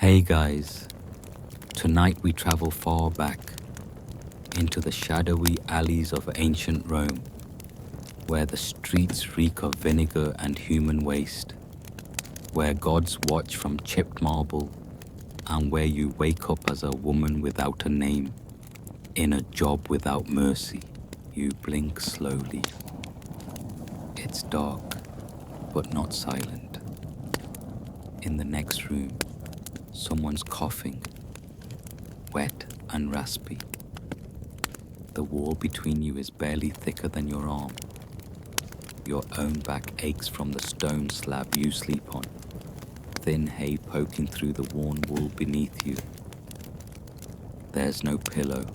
Hey guys, tonight we travel far back into the shadowy alleys of ancient Rome, where the streets reek of vinegar and human waste, where gods watch from chipped marble, and where you wake up as a woman without a name, in a job without mercy. You blink slowly. It's dark, but not silent. In the next room, someone's coughing, wet and raspy. The wall between you is barely thicker than your arm. Your own back aches from the stone slab you sleep on, thin hay poking through the worn wool beneath you. There's no pillow.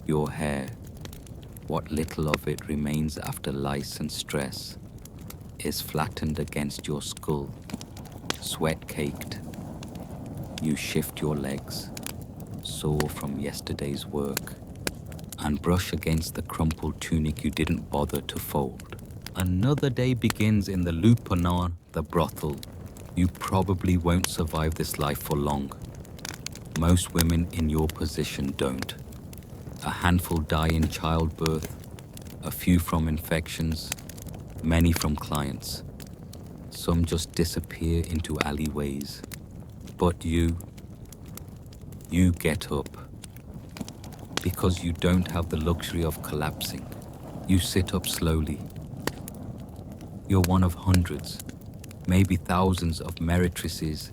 Your hair, what little of it remains after lice and stress, is flattened against your skull, sweat-caked. You shift your legs, sore from yesterday's work, and brush against the crumpled tunic you didn't bother to fold. Another day begins in the lupanar, the brothel. You probably won't survive this life for long. Most women in your position don't. A handful die in childbirth, a few from infections, many from clients. Some just disappear into alleyways. But you get up. Because you don't have the luxury of collapsing. You sit up slowly. You're one of hundreds, maybe thousands of meretrices,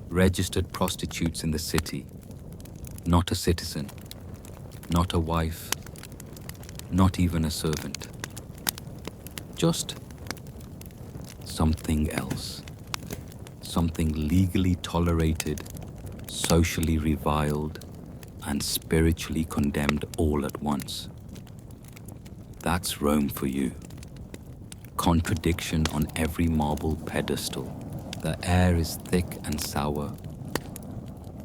registered prostitutes in the city. Not a citizen, not a wife, not even a servant. Just something else. Something legally tolerated, socially reviled, and spiritually condemned all at once. That's Rome for you. Contradiction on every marble pedestal. The air is thick and sour.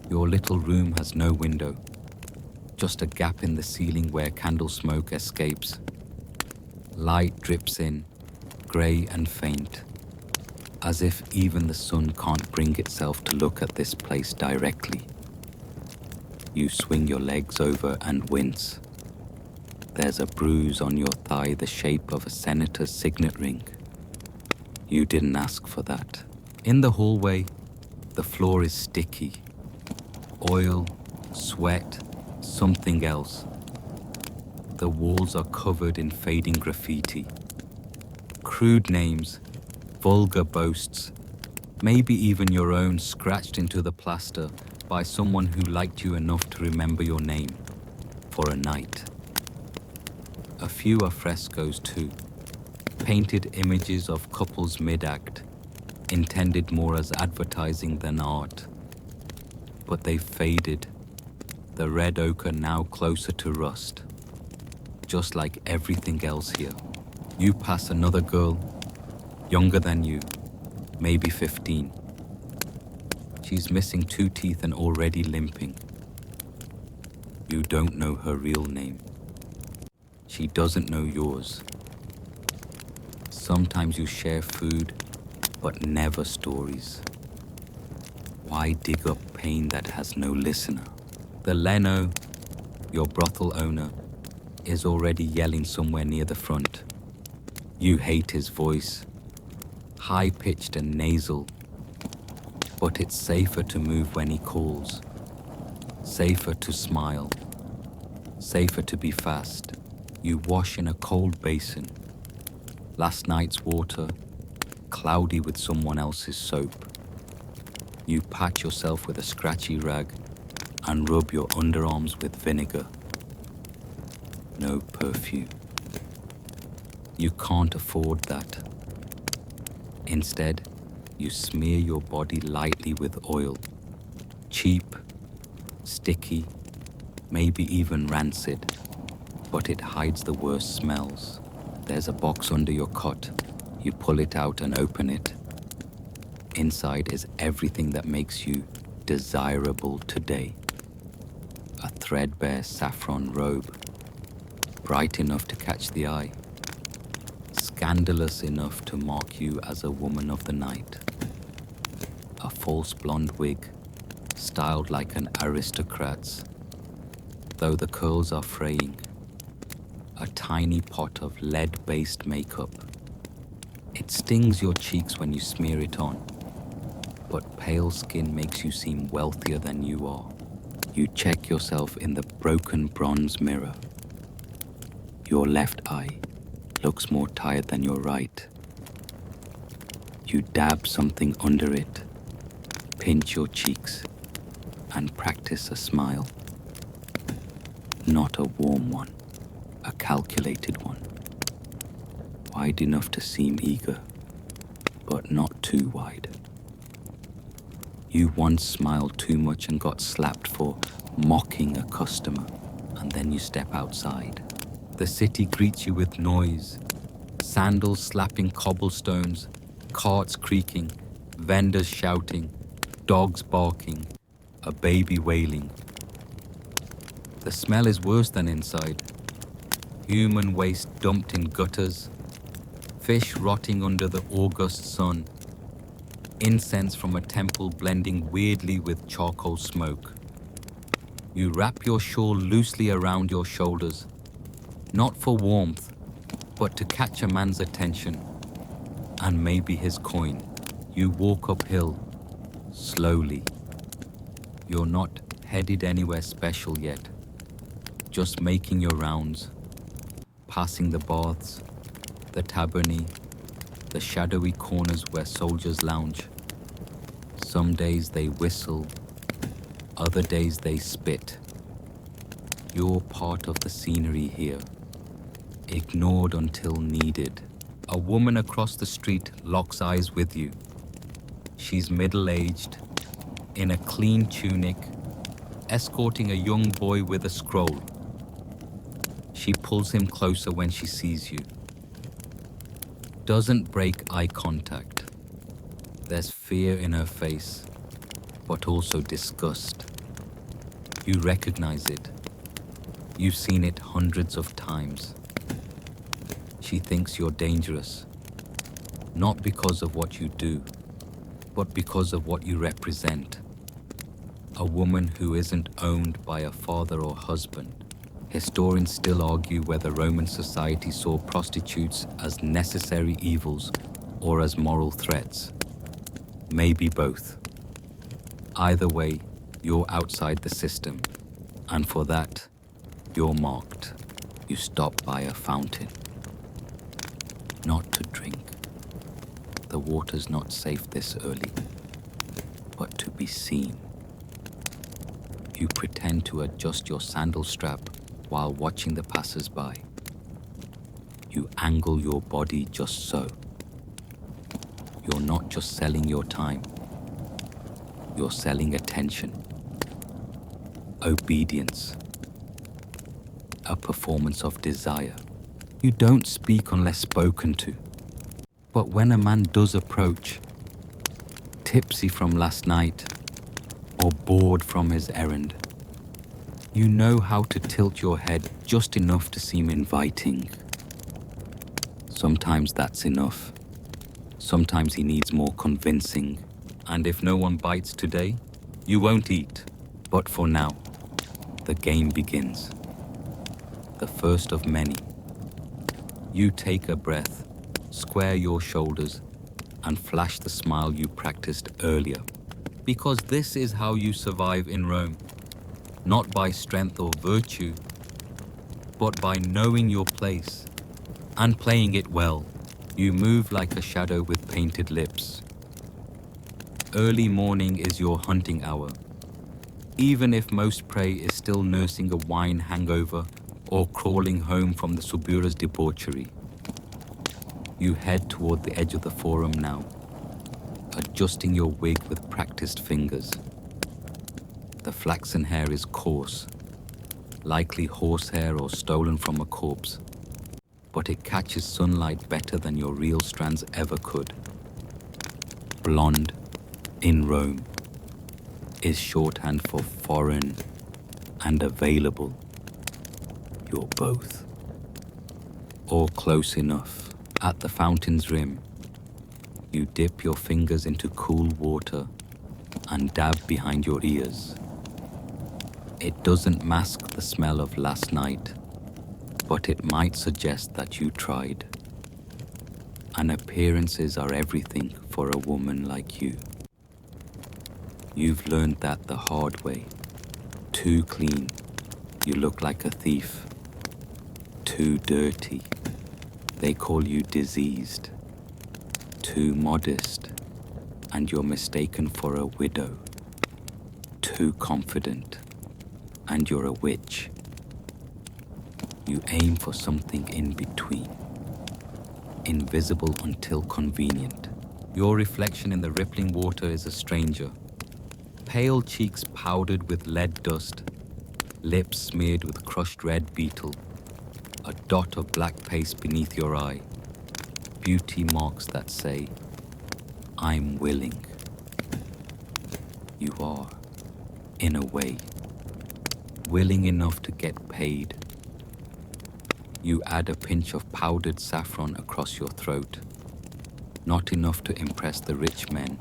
Your little room has no window, just a gap in the ceiling where candle smoke escapes. Light drips in, grey and faint, as if even the sun can't bring itself to look at this place directly. You swing your legs over and wince. There's a bruise on your thigh the shape of a senator's signet ring. You didn't ask for that. In the hallway, the floor is sticky. Oil, sweat, something else. The walls are covered in fading graffiti. Crude names, vulgar boasts, maybe even your own scratched into the plaster by someone who liked you enough to remember your name for a night. A few are frescoes too, painted images of couples mid-act, intended more as advertising than art. But they've faded, the red ochre now closer to rust, just like everything else here. You pass another girl, younger than you, maybe 15. She's missing 2 teeth and already limping. You don't know her real name. She doesn't know yours. Sometimes you share food, but never stories. Why dig up pain that has no listener? The Leno, your brothel owner, is already yelling somewhere near the front. You hate his voice, high-pitched and nasal, but it's safer to move when he calls, safer to smile, safer to be fast. You wash in a cold basin, last night's water, cloudy with someone else's soap. You pat yourself with a scratchy rag and rub your underarms with vinegar. No perfume. You can't afford that. Instead, you smear your body lightly with oil. Cheap, sticky, maybe even rancid, but it hides the worst smells. There's a box under your cot. You pull it out and open it. Inside is everything that makes you desirable today. A threadbare saffron robe, bright enough to catch the eye, scandalous enough to mark you as a woman of the night. A false blonde wig, styled like an aristocrat's, though the curls are fraying. A tiny pot of lead-based makeup. It stings your cheeks when you smear it on, but pale skin makes you seem wealthier than you are. You check yourself in the broken bronze mirror. Your left eye looks more tired than your right. You dab something under it, pinch your cheeks, and practice a smile. Not a warm one, a calculated one. Wide enough to seem eager, but not too wide. You once smiled too much and got slapped for mocking a customer, and then you step outside. The city greets you with noise, sandals slapping cobblestones, carts creaking, vendors shouting, dogs barking, a baby wailing. The smell is worse than inside. Human waste dumped in gutters, fish rotting under the August sun, incense from a temple blending weirdly with charcoal smoke. You wrap your shawl loosely around your shoulders, not for warmth, but to catch a man's attention, and maybe his coin. You walk uphill, slowly. You're not headed anywhere special yet, just making your rounds, passing the baths, the tabernae, the shadowy corners where soldiers lounge. Some days they whistle, other days they spit. You're part of the scenery here, ignored until needed. A woman across the street locks eyes with you. She's middle-aged, in a clean tunic, escorting a young boy with a scroll. She pulls him closer when she sees you. Doesn't break eye contact. There's fear in her face, but also disgust. You recognize it. You've seen it hundreds of times. She thinks you're dangerous, not because of what you do, but because of what you represent. A woman who isn't owned by a father or husband. Historians still argue whether Roman society saw prostitutes as necessary evils or as moral threats. Maybe both. Either way, you're outside the system, and for that, you're marked. You stop by a fountain. Not to drink. The water's not safe this early, but to be seen. You pretend to adjust your sandal strap while watching the passers-by. You angle your body just so. You're not just selling your time. You're selling attention, obedience, a performance of desire. You don't speak unless spoken to. But when a man does approach, tipsy from last night or bored from his errand, you know how to tilt your head just enough to seem inviting. Sometimes that's enough. Sometimes he needs more convincing. And if no one bites today, you won't eat. But for now, the game begins. The first of many. You take a breath, square your shoulders, and flash the smile you practiced earlier. Because this is how you survive in Rome. Not by strength or virtue, but by knowing your place and playing it well. You move like a shadow with painted lips. Early morning is your hunting hour, even if most prey is still nursing a wine hangover or crawling home from the Subura's debauchery. You head toward the edge of the forum now, adjusting your wig with practiced fingers. The flaxen hair is coarse, likely horsehair or stolen from a corpse, but it catches sunlight better than your real strands ever could. Blonde, in Rome, is shorthand for foreign and available. You're both. Or close enough. At the fountain's rim, you dip your fingers into cool water and dab behind your ears. It doesn't mask the smell of last night, but it might suggest that you tried. And appearances are everything for a woman like you. You've learned that the hard way. Too clean, you look like a thief. Too dirty, they call you diseased. Too modest, and you're mistaken for a widow. Too confident, and you're a witch. You aim for something in between, invisible until convenient. Your reflection in the rippling water is a stranger. Pale cheeks powdered with lead dust, lips smeared with crushed red beetle, a dot of black paste beneath your eye, beauty marks that say, I'm willing. You are, in a way, willing enough to get paid. You add a pinch of powdered saffron across your throat, not enough to impress the rich men,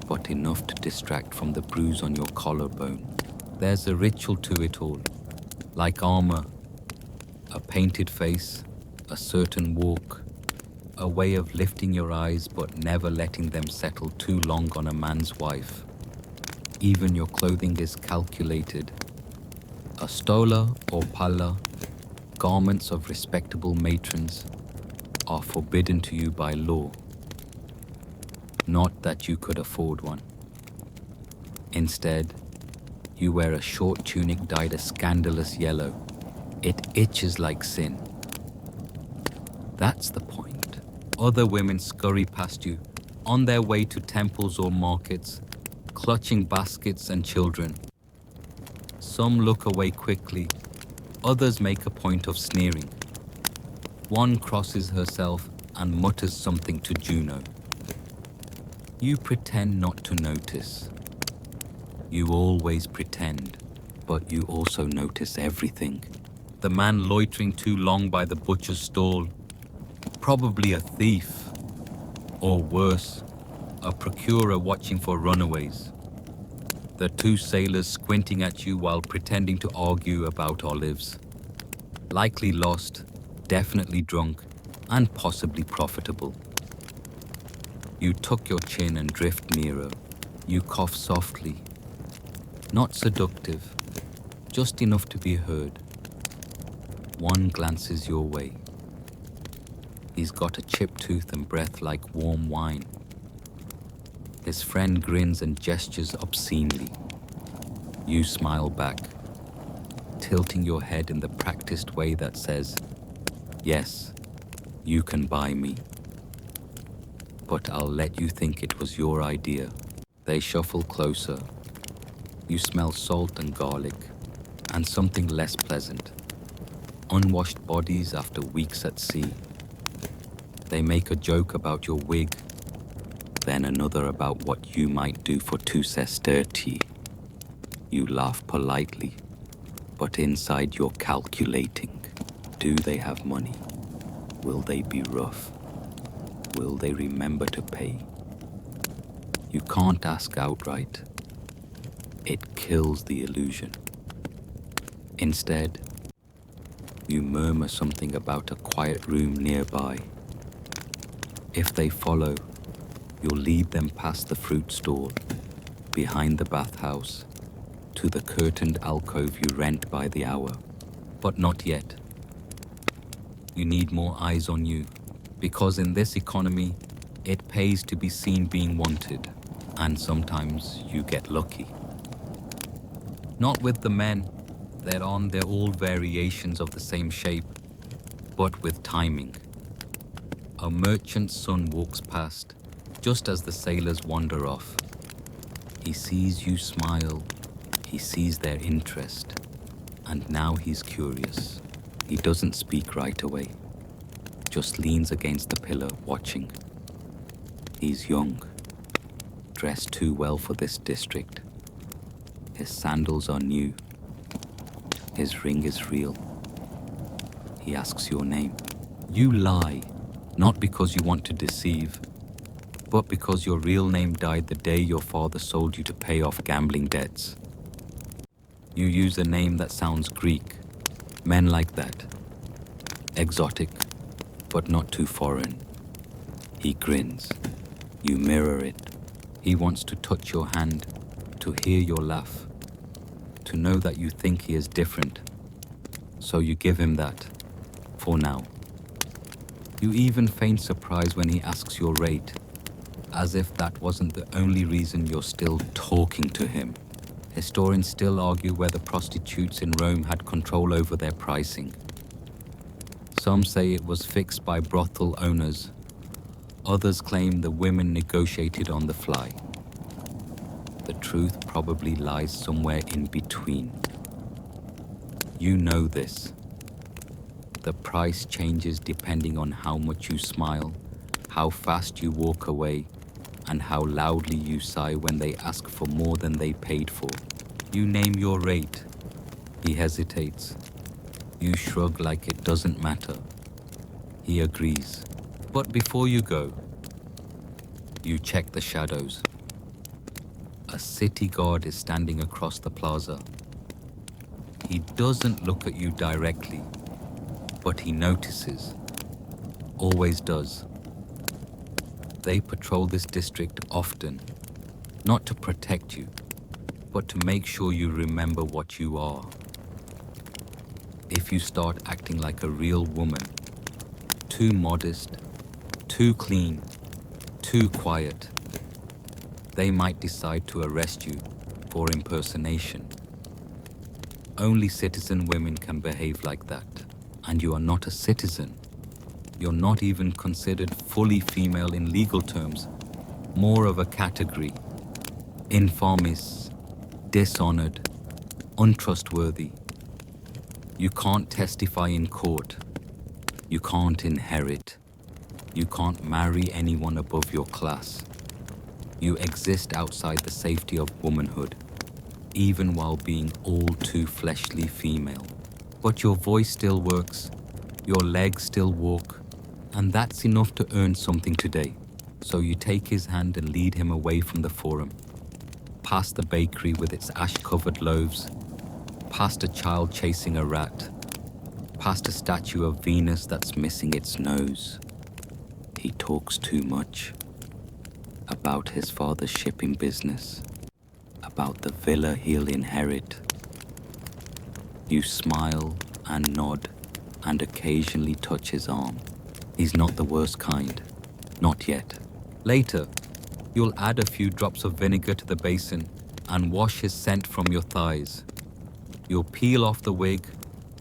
but enough to distract from the bruise on your collarbone. There's a ritual to it all, like armor, a painted face, a certain walk, a way of lifting your eyes but never letting them settle too long on a man's wife. Even your clothing is calculated. A stola or palla, garments of respectable matrons, are forbidden to you by law. Not that you could afford one. Instead, you wear a short tunic dyed a scandalous yellow. It itches like sin. That's the point. Other women scurry past you, on their way to temples or markets, clutching baskets and children. Some look away quickly, others make a point of sneering. One crosses herself and mutters something to Juno. You pretend not to notice. You always pretend, but you also notice everything. The man loitering too long by the butcher's stall, probably a thief, or worse, a procurer watching for runaways. The two sailors squinting at you while pretending to argue about olives. Likely lost, definitely drunk, and possibly profitable. You tuck your chin and drift nearer. You cough softly. Not seductive, just enough to be heard. One glances your way. He's got a chipped tooth and breath like warm wine. His friend grins and gestures obscenely. You smile back, tilting your head in the practiced way that says, yes, you can buy me. But I'll let you think it was your idea. They shuffle closer. You smell salt and garlic, and something less pleasant. Unwashed bodies after weeks at sea. They make a joke about your wig, then another about what you might do for 2 sestertii. You laugh politely, but inside you're calculating. Do they have money? Will they be rough? Will they remember to pay? You can't ask outright. It kills the illusion. Instead, you murmur something about a quiet room nearby. If they follow, you'll lead them past the fruit stall, behind the bathhouse, to the curtained alcove you rent by the hour. But not yet. You need more eyes on you, because in this economy, it pays to be seen being wanted, and sometimes you get lucky. Not with the men, they're on their old variations of the same shape, but with timing. A merchant's son walks past, just as the sailors wander off. He sees you smile, he sees their interest, and now he's curious. He doesn't speak right away, just leans against the pillar, watching. He's young, dressed too well for this district. His sandals are new. His ring is real. He asks your name. You lie, not because you want to deceive, but because your real name died the day your father sold you to pay off gambling debts. You use a name that sounds Greek. Men like that. Exotic, but not too foreign. He grins. You mirror it. He wants to touch your hand, to hear your laugh, to know that you think he is different. So you give him that, for now. You even feign surprise when he asks your rate, as if that wasn't the only reason you're still talking to him. Historians still argue whether prostitutes in Rome had control over their pricing. Some say it was fixed by brothel owners. Others claim the women negotiated on the fly. The truth probably lies somewhere in between. You know this. The price changes depending on how much you smile, how fast you walk away, and how loudly you sigh when they ask for more than they paid for. You name your rate. He hesitates. You shrug like it doesn't matter. He agrees. But before you go, you check the shadows. A city guard is standing across the plaza. He doesn't look at you directly, but he notices. Always does. They patrol this district often, not to protect you, but to make sure you remember what you are. If you start acting like a real woman, too modest, too clean, too quiet, they might decide to arrest you for impersonation. Only citizen women can behave like that, and you are not a citizen. You're not even considered fully female in legal terms, more of a category. Infamis, dishonored, untrustworthy. You can't testify in court. You can't inherit. You can't marry anyone above your class. You exist outside the safety of womanhood, even while being all too fleshly female. But your voice still works, your legs still walk, and that's enough to earn something today. So you take his hand and lead him away from the forum, past the bakery with its ash-covered loaves, past a child chasing a rat, past a statue of Venus that's missing its nose. He talks too much. About his father's shipping business, about the villa he'll inherit. You smile and nod and occasionally touch his arm. He's not the worst kind, not yet. Later, you'll add a few drops of vinegar to the basin and wash his scent from your thighs. You'll peel off the wig,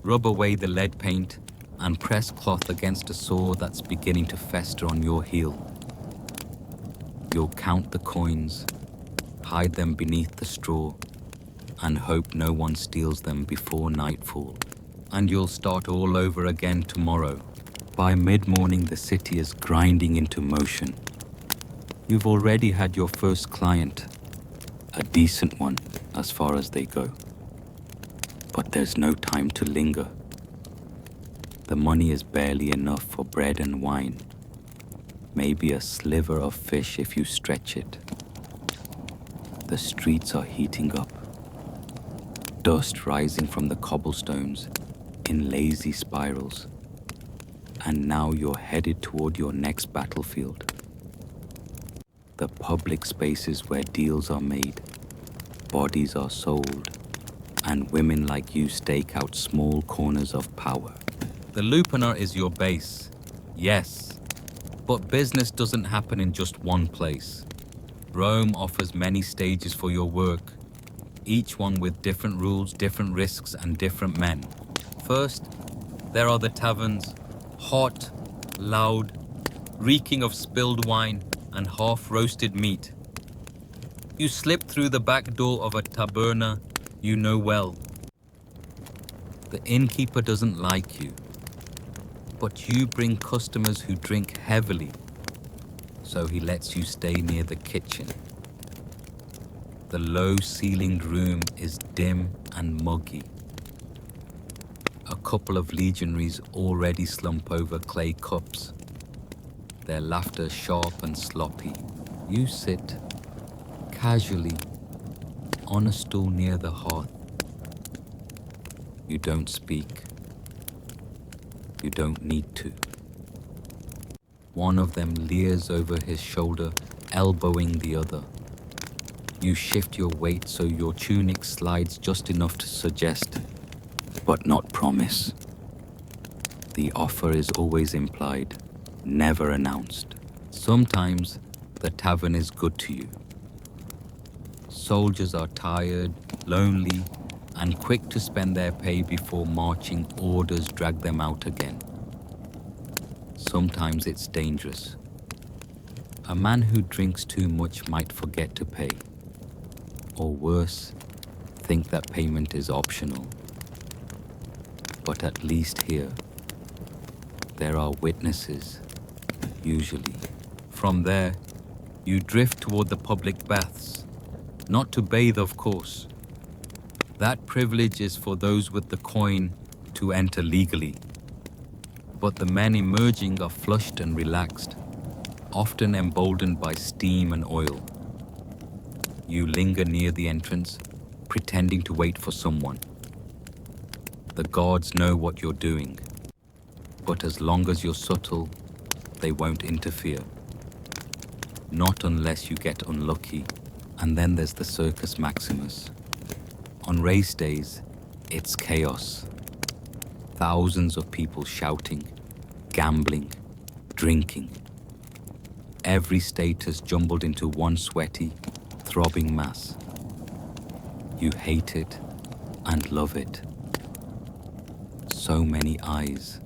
rub away the lead paint, and press cloth against a sore that's beginning to fester on your heel. You'll count the coins, hide them beneath the straw, and hope no one steals them before nightfall. And you'll start all over again tomorrow. By mid-morning, the city is grinding into motion. You've already had your first client, a decent one as far as they go. But there's no time to linger. The money is barely enough for bread and wine. Maybe a sliver of fish if you stretch it. The streets are heating up. Dust rising from the cobblestones in lazy spirals. And now you're headed toward your next battlefield. The public spaces where deals are made, bodies are sold, and women like you stake out small corners of power. The Lupanar is your base, yes, but business doesn't happen in just one place. Rome offers many stages for your work, each one with different rules, different risks, and different men. First, there are the taverns, hot, loud, reeking of spilled wine and half-roasted meat. You slip through the back door of a taberna you know well. The innkeeper doesn't like you, but you bring customers who drink heavily, so he lets you stay near the kitchen. The low-ceilinged room is dim and muggy. A couple of legionaries already slump over clay cups, their laughter sharp and sloppy. You sit casually on a stool near the hearth. You don't speak. You don't need to. One of them leers over his shoulder, elbowing the other. You shift your weight so your tunic slides just enough to suggest, but not promise. The offer is always implied, never announced. Sometimes the tavern is good to you. Soldiers are tired, lonely, and quick to spend their pay before marching orders drag them out again. Sometimes it's dangerous. A man who drinks too much might forget to pay. Or worse, think that payment is optional. But at least here, there are witnesses, usually. From there, you drift toward the public baths. Not to bathe, of course. That privilege is for those with the coin to enter legally. But the men emerging are flushed and relaxed, often emboldened by steam and oil. You linger near the entrance, pretending to wait for someone. The guards know what you're doing, but as long as you're subtle, they won't interfere. Not unless you get unlucky, and then there's the Circus Maximus. On race days, it's chaos. Thousands of people shouting, gambling, drinking. Every status jumbled into one sweaty, throbbing mass. You hate it and love it. So many eyes,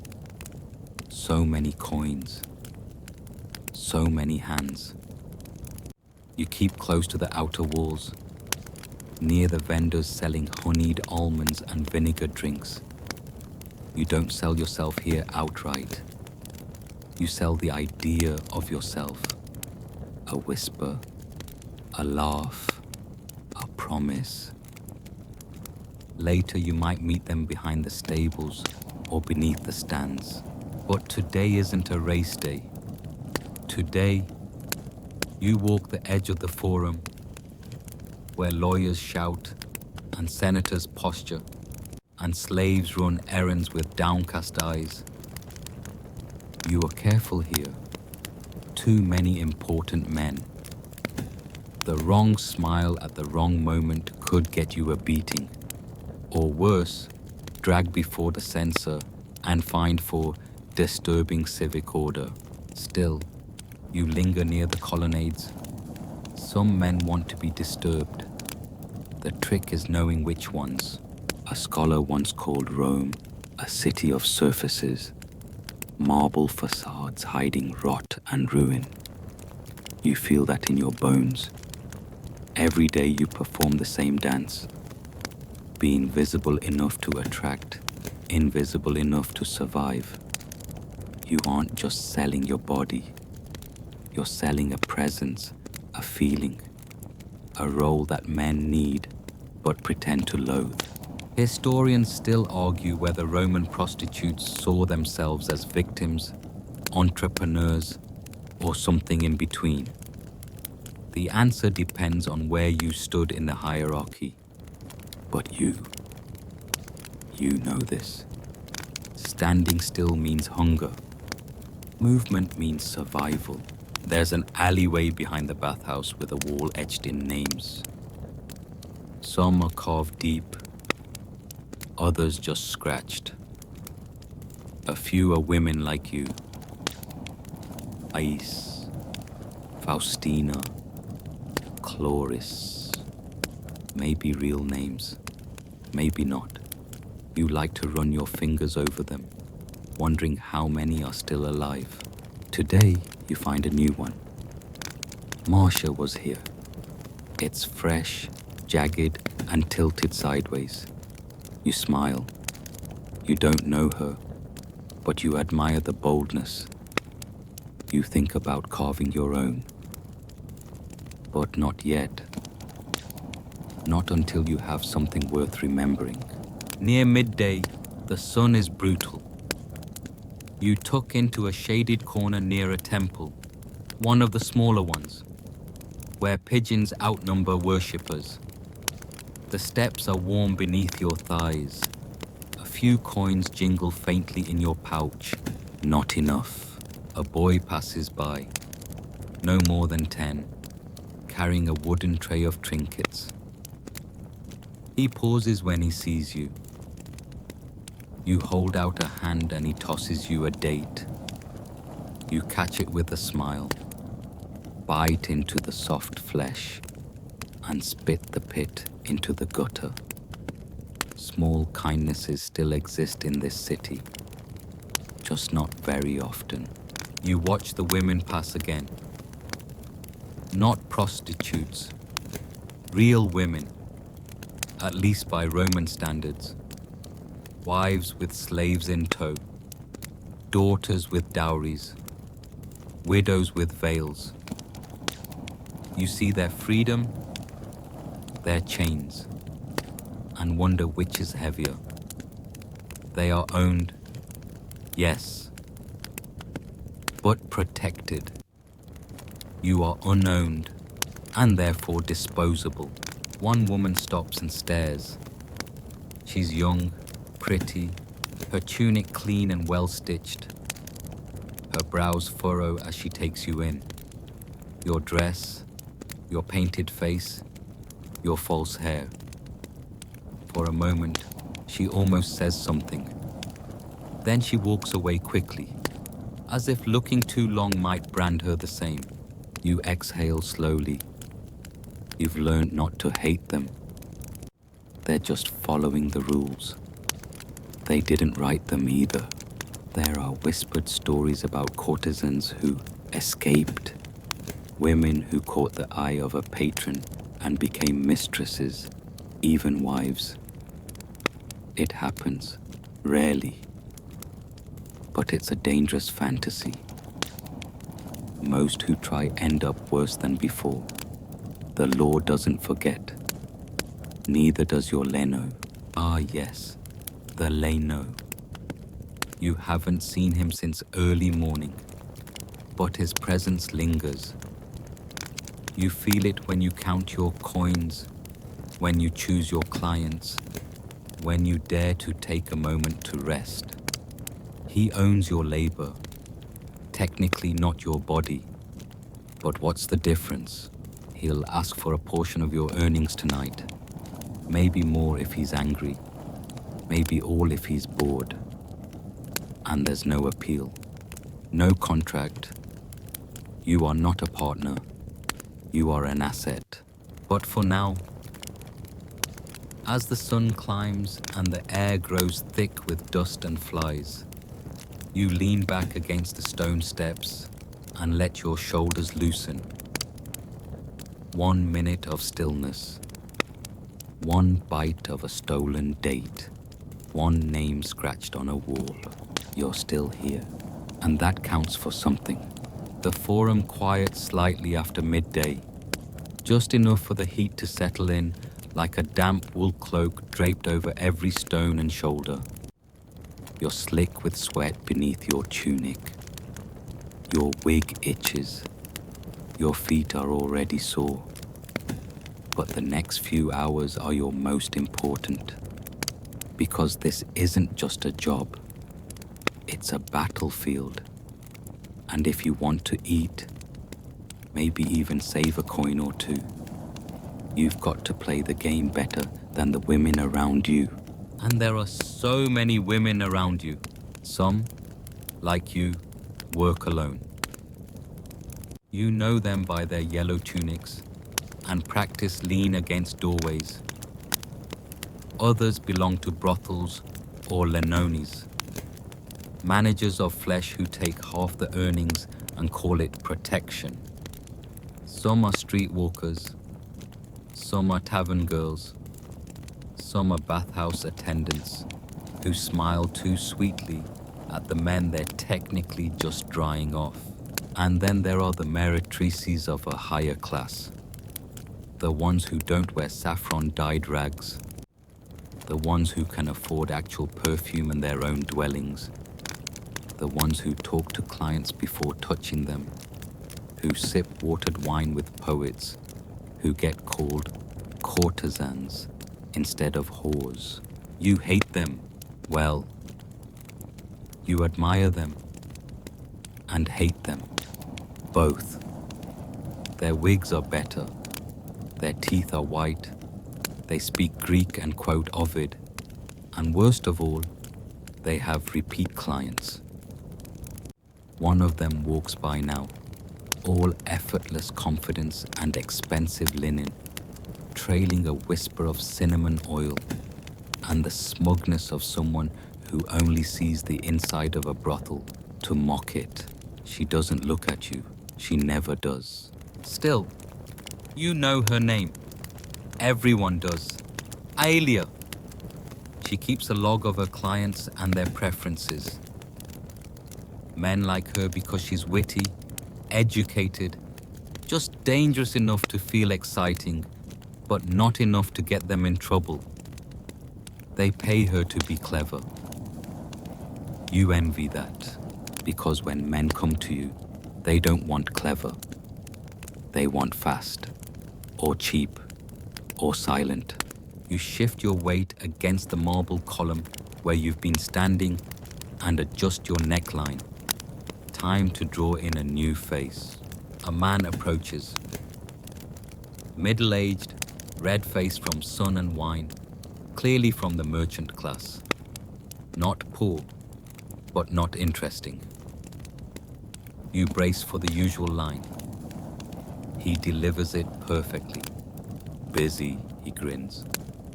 so many coins, so many hands. You keep close to the outer walls, near the vendors selling honeyed almonds and vinegar drinks. You don't sell yourself here outright. You sell the idea of yourself. A whisper, a laugh, a promise. Later you might meet them behind the stables or beneath the stands. But today isn't a race day. Today, you walk the edge of the forum, where lawyers shout and senators posture and slaves run errands with downcast eyes. You are careful here. Too many important men. The wrong smile at the wrong moment could get you a beating. Or worse, dragged before the censor and fined for disturbing civic order. Still, you linger near the colonnades. Some men want to be disturbed. The trick is knowing which ones. A scholar once called Rome a city of surfaces, marble facades hiding rot and ruin. You feel that in your bones. Every day you perform the same dance, being visible enough to attract, invisible enough to survive. You aren't just selling your body. You're selling a presence, a feeling, a role that men need but pretend to loathe. Historians still argue whether Roman prostitutes saw themselves as victims, entrepreneurs, or something in between. The answer depends on where you stood in the hierarchy. But you know this. Standing still means hunger. Movement means survival. There's an alleyway behind the bathhouse with a wall etched in names. Some are carved deep, others just scratched. A few are women like you. Ice, Faustina, Chloris. Maybe real names, maybe not. You like to run your fingers over them, wondering how many are still alive. Today, you find a new one. Marcia was here. It's fresh, jagged, and tilted sideways. You smile. You don't know her, but you admire the boldness. You think about carving your own. But not yet. Not until you have something worth remembering. Near midday, the sun is brutal. You tuck into a shaded corner near a temple, one of the smaller ones. where pigeons outnumber worshippers. The steps are warm beneath your thighs. A few coins jingle faintly in your pouch. Not enough. A boy passes by, no more than 10, carrying a wooden tray of trinkets. He pauses when he sees you. You hold out a hand and he tosses you a date. You catch it with a smile, bite into the soft flesh, and spit the pit into the gutter. Small kindnesses still exist in this city, just not very often. You watch the women pass again. Not prostitutes, real women, at least by Roman standards. Wives with slaves in tow, daughters with dowries, widows with veils. You see their freedom, their chains, and wonder which is heavier. They are owned, yes, but protected. You are unowned and therefore disposable. One woman stops and stares. She's young, pretty, her tunic clean and well-stitched. Her brows furrow as she takes you in. Your dress, your painted face, your false hair. For a moment, she almost says something. Then she walks away quickly, as if looking too long might brand her the same. You exhale slowly. You've learned not to hate them. They're just following the rules. They didn't write them either. There are whispered stories about courtesans who escaped, women who caught the eye of a patron and became mistresses, even wives. It happens, rarely, but it's a dangerous fantasy. Most who try end up worse than before. The law doesn't forget. Neither does your Leno. Ah yes, the Leno. You haven't seen him since early morning, but his presence lingers. You feel it when you count your coins, when you choose your clients, when you dare to take a moment to rest. He owns your labor, technically not your body. But what's the difference? He'll ask for a portion of your earnings tonight. Maybe more if he's angry. Maybe all if he's bored. And there's no appeal. No contract. You are not a partner. You are an asset. But for now, as the sun climbs and the air grows thick with dust and flies, you lean back against the stone steps and let your shoulders loosen. 1 minute of stillness. 1 bite of a stolen date. 1 name scratched on a wall. You're still here, and that counts for something. The forum quiets slightly after midday, just enough for the heat to settle in like a damp wool cloak draped over every stone and shoulder. You're slick with sweat beneath your tunic. Your wig itches. Your feet are already sore. But the next few hours are your most important. Because this isn't just a job. It's a battlefield. And if you want to eat, maybe even save a coin or two, you've got to play the game better than the women around you. And there are so many women around you. Some, like you, work alone. You know them by their yellow tunics and practice lean against doorways. Others belong to brothels or lenonis, managers of flesh who take half the earnings and call it protection. Some are streetwalkers, some are tavern girls, some are bathhouse attendants who smile too sweetly at the men they're technically just drying off. And then there are the meretrices of a higher class, the ones who don't wear saffron-dyed rags, the ones who can afford actual perfume in their own dwellings, the ones who talk to clients before touching them, who sip watered wine with poets who get called courtesans instead of whores. You hate them. Well, you admire them and hate them, both. Their wigs are better, their teeth are white, they speak Greek and quote Ovid, and worst of all, they have repeat clients. One of them walks by now, all effortless confidence and expensive linen, trailing a whisper of cinnamon oil and the smugness of someone who only sees the inside of a brothel to mock it. She doesn't look at you. She never does. Still, you know her name. Everyone does. Aelia. She keeps a log of her clients and their preferences. Men like her because she's witty, educated, just dangerous enough to feel exciting, but not enough to get them in trouble. They pay her to be clever. You envy that, because when men come to you, they don't want clever. They want fast, or cheap, or silent. You shift your weight against the marble column where you've been standing and adjust your neckline. Time to draw in a new face. A man approaches. Middle-aged, red-faced from sun and wine, clearly from the merchant class. Not poor, but not interesting. You brace for the usual line. He delivers it perfectly. Busy, he grins.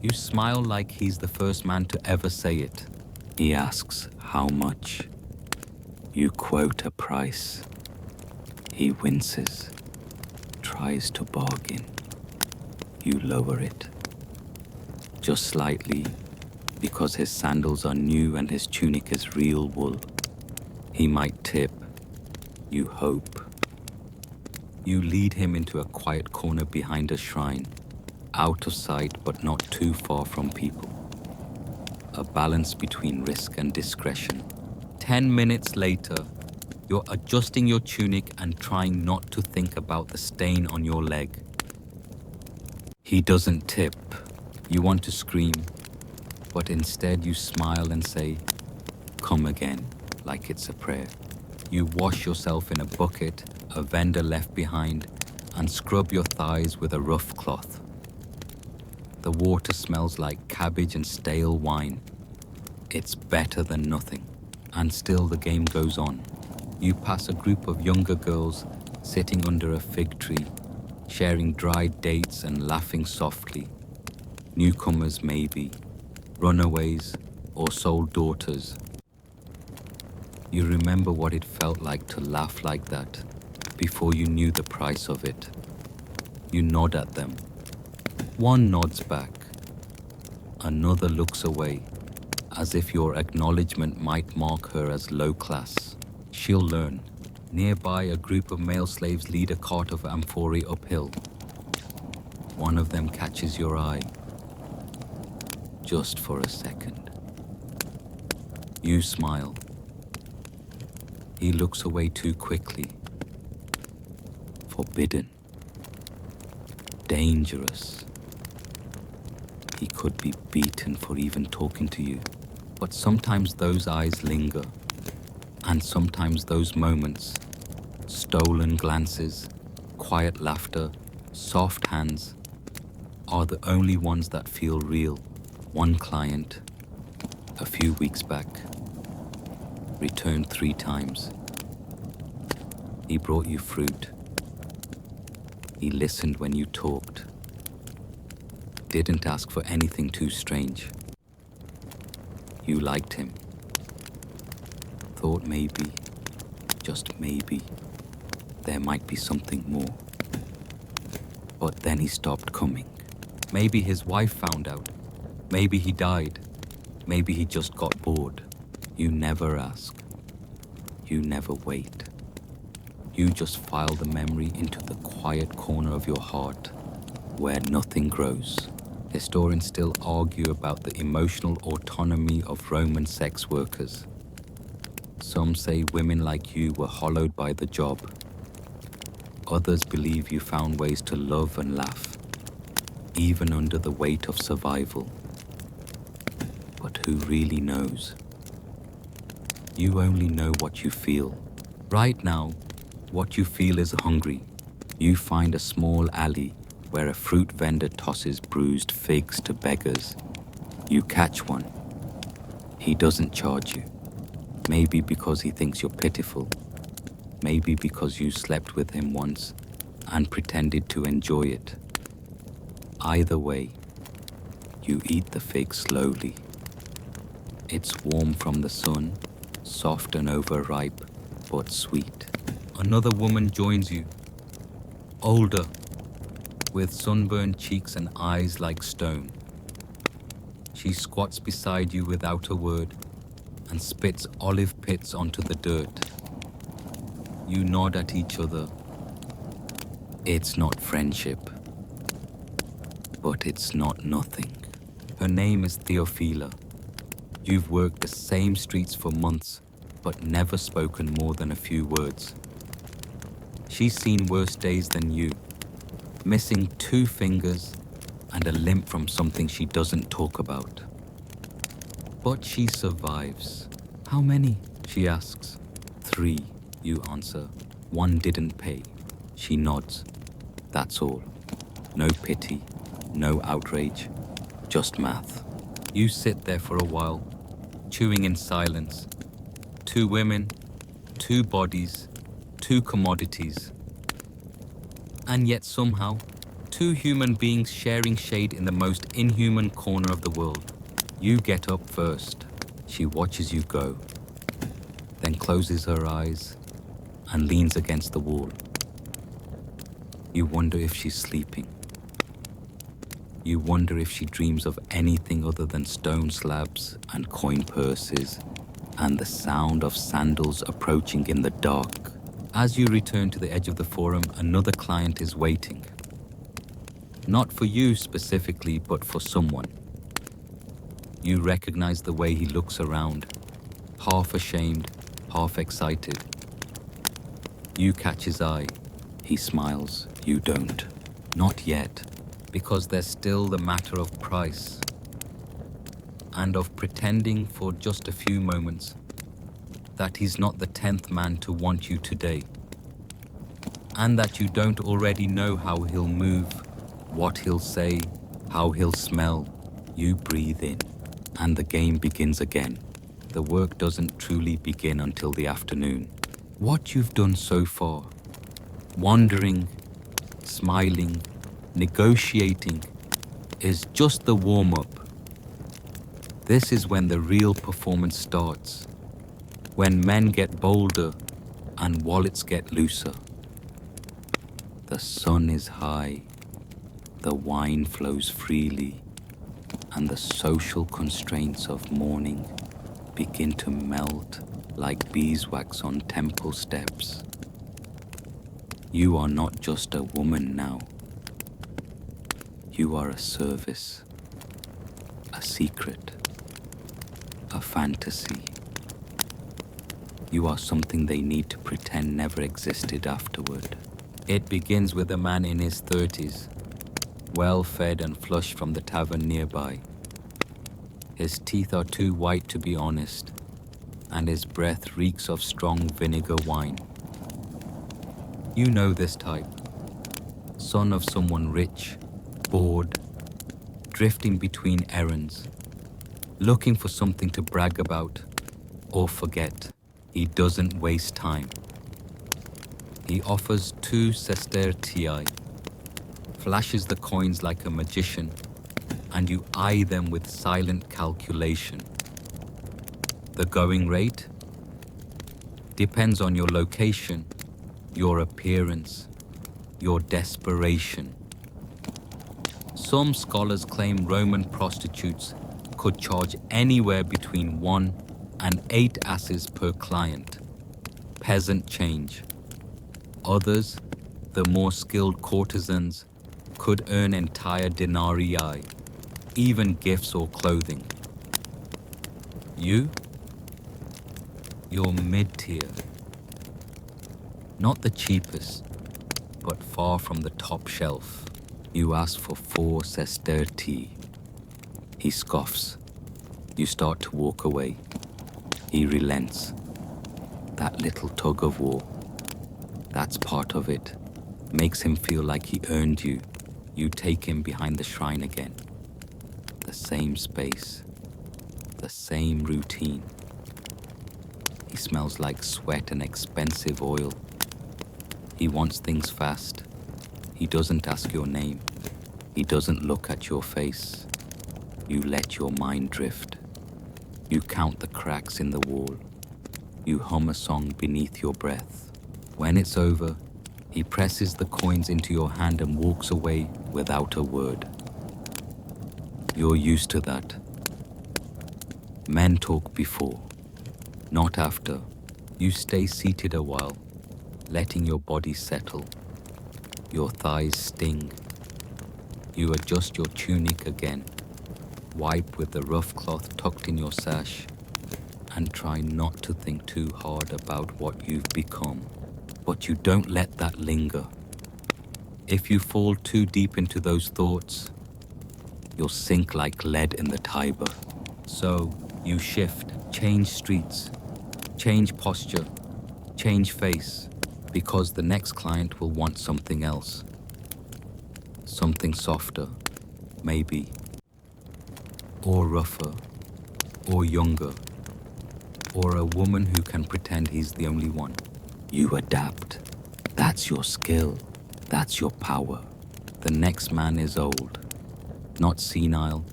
You smile like he's the first man to ever say it. He asks how much. You quote a price. He winces, tries to bargain. You lower it. Just slightly, because his sandals are new and his tunic is real wool. He might tip. You hope. You lead him into a quiet corner behind a shrine, out of sight but not too far from people. A balance between risk and discretion. 10 minutes later, you're adjusting your tunic and trying not to think about the stain on your leg. He doesn't tip. You want to scream, but instead you smile and say, "Come again," like it's a prayer. You wash yourself in a bucket a vendor left behind and scrub your thighs with a rough cloth. The water smells like cabbage and stale wine. It's better than nothing. And still the game goes on. You pass a group of younger girls sitting under a fig tree, sharing dried dates and laughing softly. Newcomers maybe, runaways or sold daughters. You remember what it felt like to laugh like that before you knew the price of it. You nod at them. One nods back. Another looks away, as if your acknowledgement might mark her as low class. She'll learn. Nearby, a group of male slaves lead a cart of amphorae uphill. One of them catches your eye. Just for a second. You smile. He looks away too quickly. Forbidden. Dangerous. He could be beaten for even talking to you. But sometimes those eyes linger. And sometimes those moments, stolen glances, quiet laughter, soft hands, are the only ones that feel real. One client, a few weeks back, returned 3 times. He brought you fruit. He listened when you talked. Didn't ask for anything too strange. You liked him. Thought maybe, just maybe, there might be something more. But then he stopped coming. Maybe his wife found out. Maybe he died. Maybe he just got bored. You never ask. You never wait. You just file the memory into the quiet corner of your heart where nothing grows. Historians still argue about the emotional autonomy of Roman sex workers. Some say women like you were hollowed by the job. Others believe you found ways to love and laugh even under the weight of survival. But who really knows? You only know what you feel. Right now, what you feel is hungry. You find a small alley where a fruit vendor tosses bruised figs to beggars. You catch one. He doesn't charge you. Maybe because he thinks you're pitiful. Maybe because you slept with him once and pretended to enjoy it. Either way, you eat the fig slowly. It's warm from the sun, soft and overripe, but sweet. Another woman joins you, older, with sunburned cheeks and eyes like stone. She squats beside you without a word and spits olive pits onto the dirt. You nod at each other. It's not friendship, but it's not nothing. Her name is Theophila. You've worked the same streets for months, but never spoken more than a few words. She's seen worse days than you, missing 2 fingers and a limp from something she doesn't talk about. But she survives. How many? She asks. 3, you answer. 1 didn't pay. She nods. That's all. No pity, no outrage, just math. You sit there for a while, chewing in silence. 2 women, 2 bodies, 2 commodities. And yet somehow, 2 human beings sharing shade in the most inhuman corner of the world. You get up first. She watches you go, then closes her eyes and leans against the wall. You wonder if she's sleeping. You wonder if she dreams of anything other than stone slabs and coin purses and the sound of sandals approaching in the dark. As you return to the edge of the forum, another client is waiting. Not for you specifically, but for someone. You recognize the way he looks around, half ashamed, half excited. You catch his eye. He smiles. You don't. Not yet, because there's still the matter of price and of pretending for just a few moments that he's not the 10th man to want you today, and that you don't already know how he'll move, what he'll say, how he'll smell. You breathe in, and the game begins again. The work doesn't truly begin until the afternoon. What you've done so far, wandering, smiling, negotiating, is just the warm-up. This is when the real performance starts, when men get bolder and wallets get looser. The sun is high, the wine flows freely, and the social constraints of morning begin to melt like beeswax on temple steps. You are not just a woman now. You are a service, a secret, a fantasy. You are something they need to pretend never existed afterward. It begins with a man in his 30s, well-fed and flush from the tavern nearby. His teeth are too white to be honest, and his breath reeks of strong vinegar wine. You know this type. Son of someone rich, bored, drifting between errands, looking for something to brag about or forget. He doesn't waste time. He offers 2 sestertii, flashes the coins like a magician, and you eye them with silent calculation. The going rate depends on your location, your appearance, your desperation. Some scholars claim Roman prostitutes could charge anywhere between 1 and 8 asses per client, peasant change. Others, the more skilled courtesans, could earn entire denarii, even gifts or clothing. You? You're mid-tier. Not the cheapest, but far from the top shelf. You ask for 4 stitutes. He scoffs. You start to walk away. He relents. That little tug of war, that's part of it. Makes him feel like he earned you. You take him behind the shrine again. The same space, the same routine. He smells like sweat and expensive oil. He wants things fast. He doesn't ask your name. He doesn't look at your face. You let your mind drift. You count the cracks in the wall. You hum a song beneath your breath. When it's over, he presses the coins into your hand and walks away without a word. You're used to that. Men talk before, not after. You stay seated a while, letting your body settle. Your thighs sting. You adjust your tunic again, wipe with the rough cloth tucked in your sash, and try not to think too hard about what you've become. But you don't let that linger. If you fall too deep into those thoughts, you'll sink like lead in the Tiber. So you shift, change streets, change posture, change face, because the next client will want something else. Something softer, maybe, or rougher, or younger, or a woman who can pretend he's the only one. You adapt. That's your skill. That's your power. The next man is old. Not senile,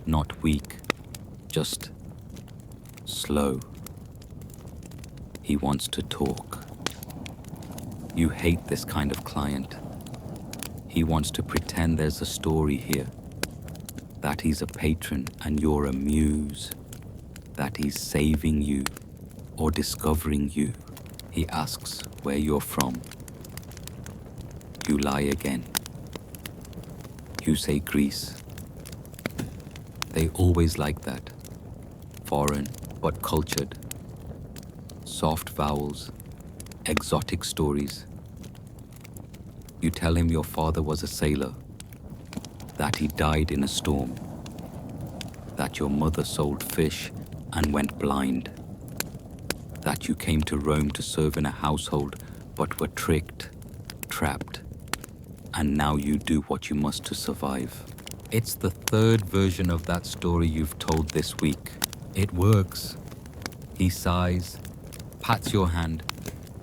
not weak, just slow. He wants to talk. You hate this kind of client. He wants to pretend there's a story here, that he's a patron and you're a muse, that he's saving you or discovering you. He asks where you're from. You lie again. You say Greece. They always like that. Foreign but cultured. Soft vowels, exotic stories. You tell him your father was a sailor, that he died in a storm, that your mother sold fish and went blind, that you came to Rome to serve in a household but were tricked, trapped, and now you do what you must to survive. It's the third version of that story you've told this week. It works. He sighs, pats your hand,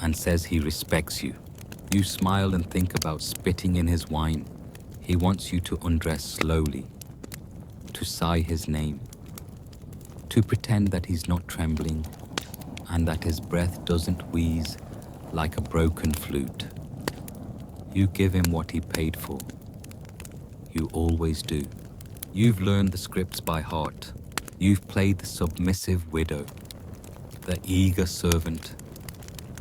and says he respects you. You smile and think about spitting in his wine. He wants you to undress slowly, to sigh his name, to pretend that he's not trembling and that his breath doesn't wheeze like a broken flute. You give him what he paid for. You always do. You've learned the scripts by heart. You've played the submissive widow, the eager servant,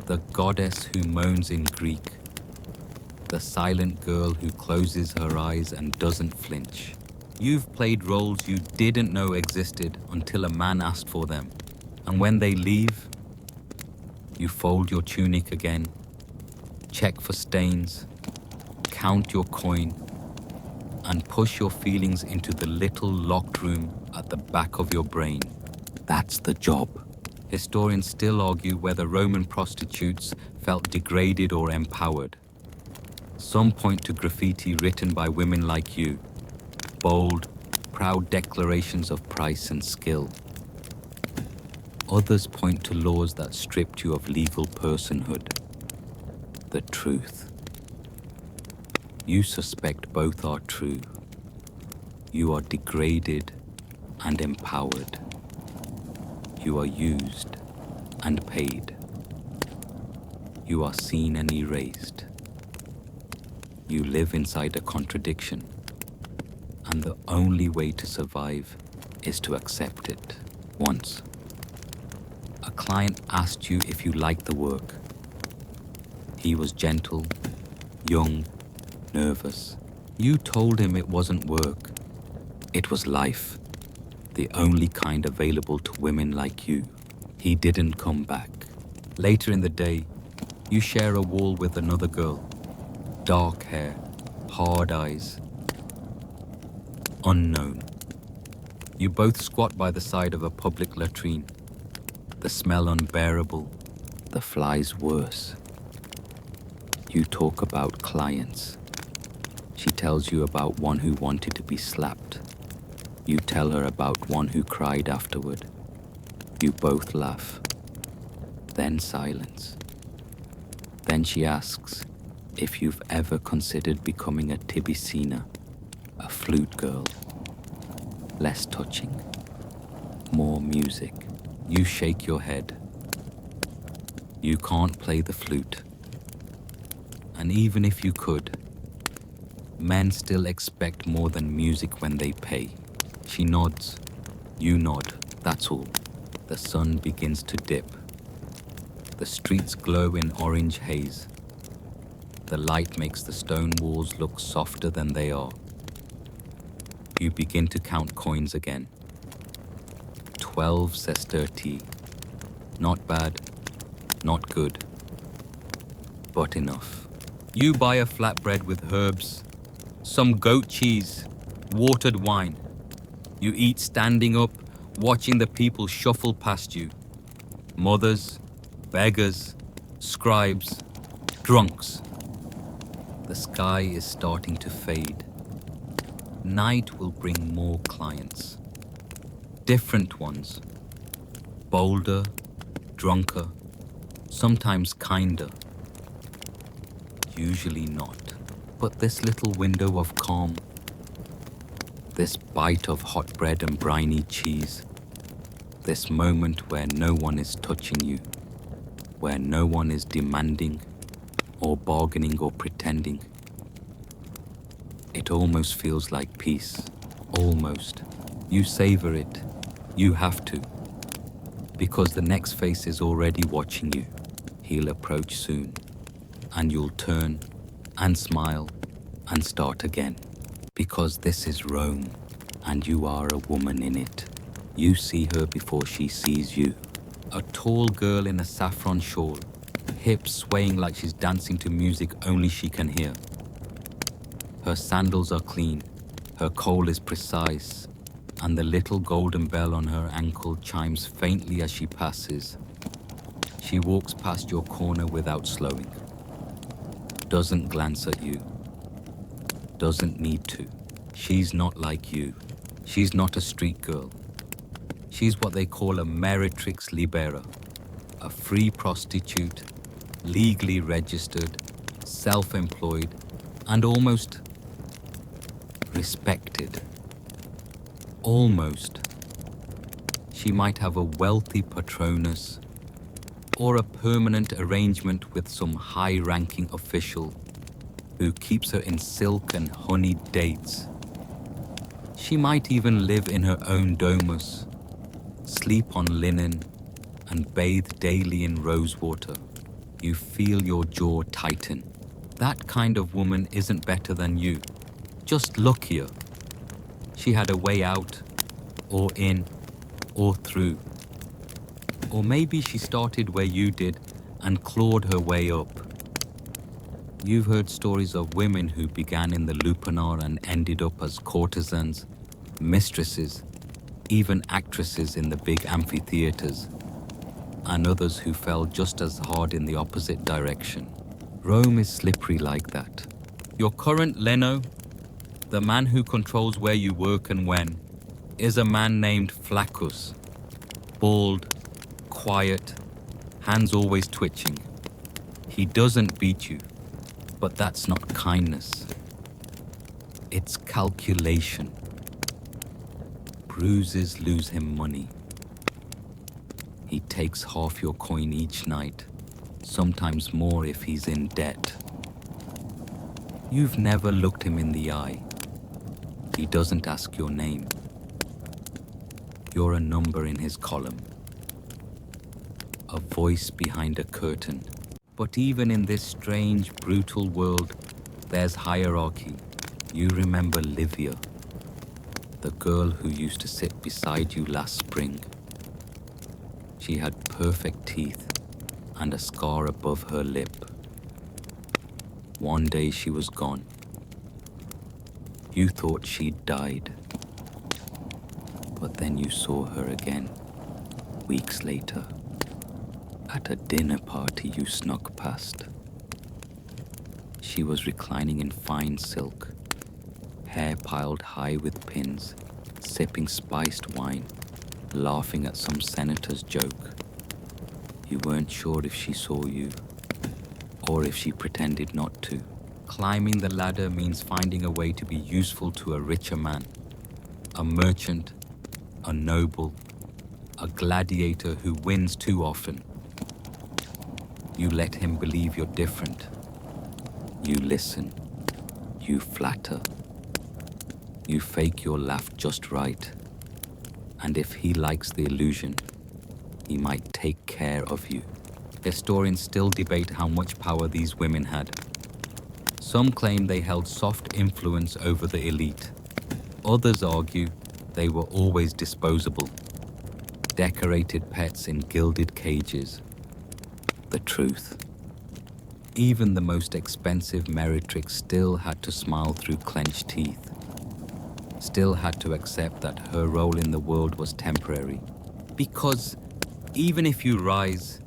the goddess who moans in Greek, the silent girl who closes her eyes and doesn't flinch. You've played roles you didn't know existed until a man asked for them. And when they leave, you fold your tunic again, check for stains, count your coin, and push your feelings into the little locked room at the back of your brain. That's the job. Historians still argue whether Roman prostitutes felt degraded or empowered. Some point to graffiti written by women like you, bold, proud declarations of price and skill. Others point to laws that stripped you of legal personhood. The truth. You suspect both are true. You are degraded and empowered. You are used and paid. You are seen and erased. You live inside a contradiction, and the only way to survive is to accept it. Once, a client asked you if you liked the work. He was gentle, young, nervous. You told him it wasn't work. It was life, the only kind available to women like you. He didn't come back. Later in the day, you share a wall with another girl. Dark hair, hard eyes, Unknown. You both squat by the side of a public latrine. The smell unbearable, the flies worse. You talk about clients. She tells you about one who wanted to be slapped. You tell her about one who cried afterward. You both laugh. Then silence. Then she asks if you've ever considered becoming a tibicina, a flute girl. Less touching, more music. You shake your head. You can't play the flute. And even if you could, men still expect more than music when they pay. She nods. You nod. That's all. The sun begins to dip. The streets glow in orange haze. The light makes the stone walls look softer than they are. You begin to count coins again. 12 sestertii. Not bad, not good, but enough. You buy a flatbread with herbs, some goat cheese, watered wine. You eat standing up, watching the people shuffle past you. Mothers, beggars, scribes, drunks. The sky is starting to fade. Night will bring more clients. Different ones. Bolder, drunker, sometimes kinder. Usually not. But this little window of calm, this bite of hot bread and briny cheese, this moment where no one is touching you, where no one is demanding or bargaining or pretending. It almost feels like peace. Almost. You savor it. You have to. Because the next face is already watching you. He'll approach soon. And you'll turn and smile and start again. Because this is Rome and you are a woman in it. You see her before she sees you. A tall girl in a saffron shawl, hips swaying like she's dancing to music only she can hear. Her sandals are clean, her coal is precise, and the little golden bell on her ankle chimes faintly as she passes. She walks past your corner without slowing. Doesn't glance at you. Doesn't need to. She's not like you. She's not a street girl. She's what they call a meretrix libera, a free prostitute, legally registered, self-employed, and almost respected. Almost. She might have a wealthy patronus or a permanent arrangement with some high-ranking official who keeps her in silk and honeyed dates. She might even live in her own domus, sleep on linen, and bathe daily in rosewater. You feel your jaw tighten. That kind of woman isn't better than you, just luckier. She had a way out, or in, or through. Or maybe she started where you did and clawed her way up. You've heard stories of women who began in the lupanar and ended up as courtesans, mistresses, even actresses in the big amphitheaters, and others who fell just as hard in the opposite direction. Rome is slippery like that. Your current Leno, the man who controls where you work and when, is a man named Flaccus. Bald, quiet, hands always twitching. He doesn't beat you, but that's not kindness. It's calculation. Bruises lose him money. He takes half your coin each night, sometimes more if he's in debt. You've never looked him in the eye. He doesn't ask your name. You're a number in his column. A voice behind a curtain. But even in this strange, brutal world, there's hierarchy. You remember Livia, the girl who used to sit beside you last spring. She had perfect teeth and a scar above her lip. One day she was gone. You thought she'd died. But then you saw her again, weeks later, at a dinner party you snuck past. She was reclining in fine silk, hair piled high with pins, sipping spiced wine, laughing at some senator's joke. You weren't sure if she saw you, or if she pretended not to. Climbing the ladder means finding a way to be useful to a richer man, a merchant, a noble, a gladiator who wins too often. You let him believe you're different. You listen. You flatter. You fake your laugh just right. And if he likes the illusion, he might take care of you. Historians still debate how much power these women had. Some claim they held soft influence over the elite. Others argue they were always disposable, decorated pets in gilded cages. The truth. Even the most expensive meretrix still had to smile through clenched teeth, still had to accept that her role in the world was temporary. Because even if you rise,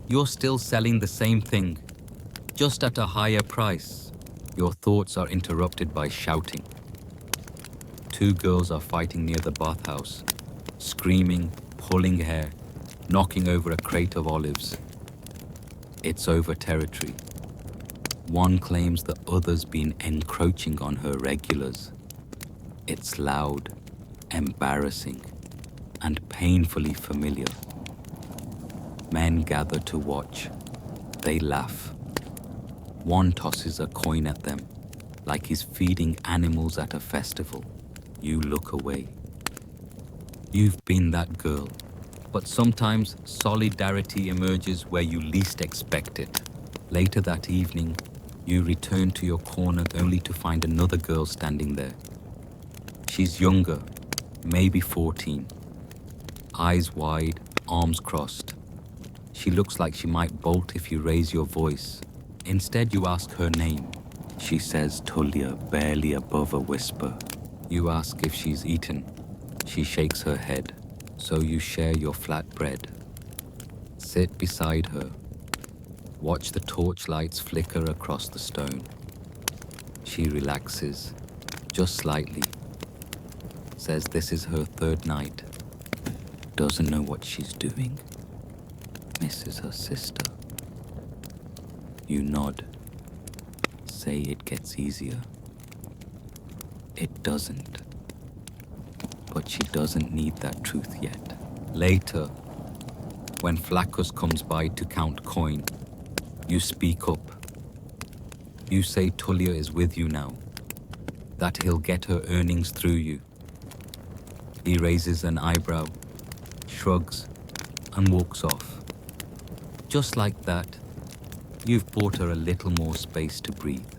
you're still selling the same thing, just at a higher price. Your thoughts are interrupted by shouting. Two girls are fighting near the bathhouse, screaming, pulling hair, knocking over a crate of olives. It's over territory. One claims the other's been encroaching on her regulars. It's loud, embarrassing, and painfully familiar. Men gather to watch. They laugh. One tosses a coin at them, like he's feeding animals at a festival. You look away. You've been that girl, but sometimes solidarity emerges where you least expect it. Later that evening, you return to your corner only to find another girl standing there. She's younger, maybe 14. Eyes wide, arms crossed. She looks like she might bolt if you raise your voice. Instead, you ask her name. She says Tullia, barely above a whisper. You ask if she's eaten. She shakes her head. So you share your flatbread. Sit beside her. Watch the torchlights flicker across the stone. She relaxes, just slightly. Says this is her third night. Doesn't know what she's doing. Misses her sister. You nod. Say it gets easier. It doesn't. But she doesn't need that truth yet. Later, when Flaccus comes by to count coin, you speak up. You say Tullia is with you now, that he'll get her earnings through you. He raises an eyebrow, shrugs, and walks off. Just like that, you've bought her a little more space to breathe.